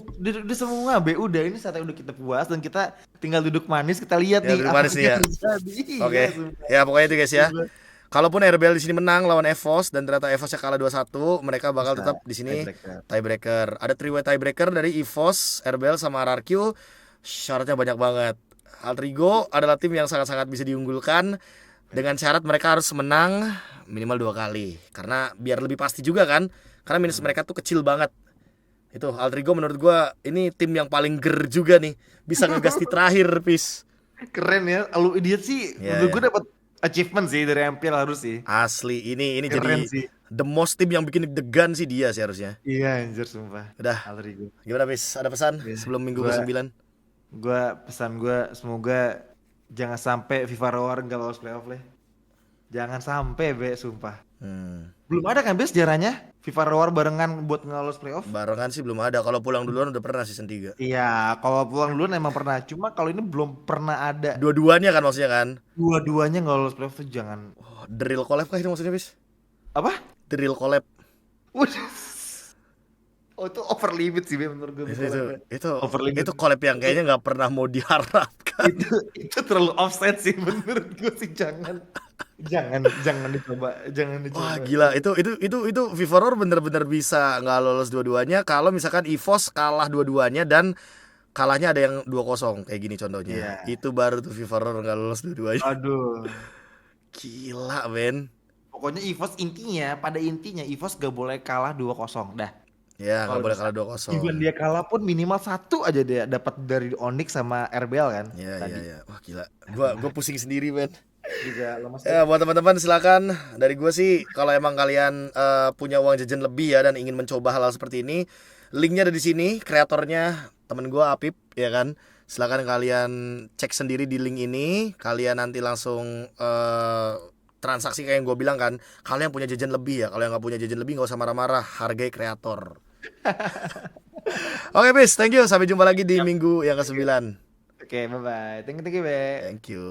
Speaker 2: semua Be, udah ini saatnya udah kita puas dan kita tinggal duduk manis, kita lihat
Speaker 1: Ya,
Speaker 2: nih
Speaker 1: duduk manis nih ya.
Speaker 2: yang terjadi.
Speaker 1: Oke.
Speaker 2: Iya, sumpah.
Speaker 1: Ya pokoknya itu guys ya.
Speaker 2: Sumpah.
Speaker 1: Kalaupun RBL di sini menang lawan Evos dan ternyata Evosnya kalah 2-1, mereka bakal
Speaker 2: Bisa,
Speaker 1: tetap di sini
Speaker 2: tiebreaker.
Speaker 1: tiebreaker. Ada 3-way tiebreaker dari Evos, RBL sama RRQ. Syaratnya banyak banget. Altrigo adalah tim yang sangat-sangat bisa diunggulkan dengan syarat mereka harus menang minimal 2 kali. Karena biar lebih pasti juga kan. Karena minus mereka tuh kecil banget. Itu Altrigo menurut gua ini tim yang paling ger juga nih. Bisa ngegas di terakhir, Pis.
Speaker 2: Keren ya, lu idiot sih.
Speaker 1: Ya,
Speaker 2: Menurut
Speaker 1: ya.
Speaker 2: gue dapat achievement sih dari MPL harus sih.
Speaker 1: Asli ini
Speaker 2: Keren
Speaker 1: jadi
Speaker 2: sih.
Speaker 1: the most tim yang bikin deg-degan sih dia sih harusnya.
Speaker 2: Iya anjir sumpah.
Speaker 1: Udah,
Speaker 2: Altrigo.
Speaker 1: gimana Pis? Ada pesan
Speaker 2: Iya.
Speaker 1: sebelum minggu
Speaker 2: Gua-
Speaker 1: ke-9?
Speaker 2: Pesan gue semoga jangan sampai FIFA Roar nggak lolos playoff lah. Jangan sampai Be, sumpah. Belum ada kan Be sejarahnya FIFA Roar barengan buat nggak lolos playoff?
Speaker 1: Barengan sih belum ada. Kalau pulang duluan udah pernah season 3.
Speaker 2: Iya, kalau pulang duluan emang pernah. Cuma kalau ini belum pernah ada.
Speaker 1: Dua-duanya kan maksudnya kan?
Speaker 2: Dua-duanya nggak lolos playoff tuh jangan.
Speaker 1: Oh, the real collab kah itu maksudnya Pis?
Speaker 2: Apa?
Speaker 1: The real collab.
Speaker 2: Waduh. Oh itu over limit sih Be, menurut gue.
Speaker 1: Itu
Speaker 2: Over limit.
Speaker 1: itu collab yang kayaknya nggak pernah mau diharapkan.
Speaker 2: itu terlalu offset sih menurut gue sih, jangan dicoba.
Speaker 1: Wah gila, itu FIFA Roar bener-bener bisa nggak lolos dua-duanya kalau misalkan EVOS kalah dua-duanya dan kalahnya ada yang 2-0 kayak gini contohnya.
Speaker 2: Iya.
Speaker 1: Itu baru tuh FIFA Roar nggak lolos dua-duanya.
Speaker 2: Aduh.
Speaker 1: Gila men.
Speaker 2: Pokoknya pada intinya EVOS gak boleh kalah 2-0 dah.
Speaker 1: Ya nggak
Speaker 2: Kalau
Speaker 1: boleh
Speaker 2: bisa.
Speaker 1: kalah 2-0.
Speaker 2: Even dia kalah pun minimal 1 aja dia dapat dari Onyx sama RBL kan.
Speaker 1: Iya. Wah gila. Gua pusing sendiri men.
Speaker 2: Juga lemas.
Speaker 1: Ya buat teman-teman silakan. Dari gue sih kalau emang kalian punya uang jajan lebih ya dan ingin mencoba hal-hal seperti ini, linknya ada di sini. Kreatornya temen gue Apip ya kan. Silakan kalian cek sendiri di link ini. Kalian nanti langsung transaksi kayak yang gue bilang kan. Kalian punya jajan lebih ya. Kalau yang nggak punya jajan lebih nggak usah marah-marah. Hargai kreator. Oke bis, thank you. Sampai jumpa lagi di minggu yang ke-9.
Speaker 2: Oke, bye-bye. Thank you, Be.
Speaker 1: Thank you.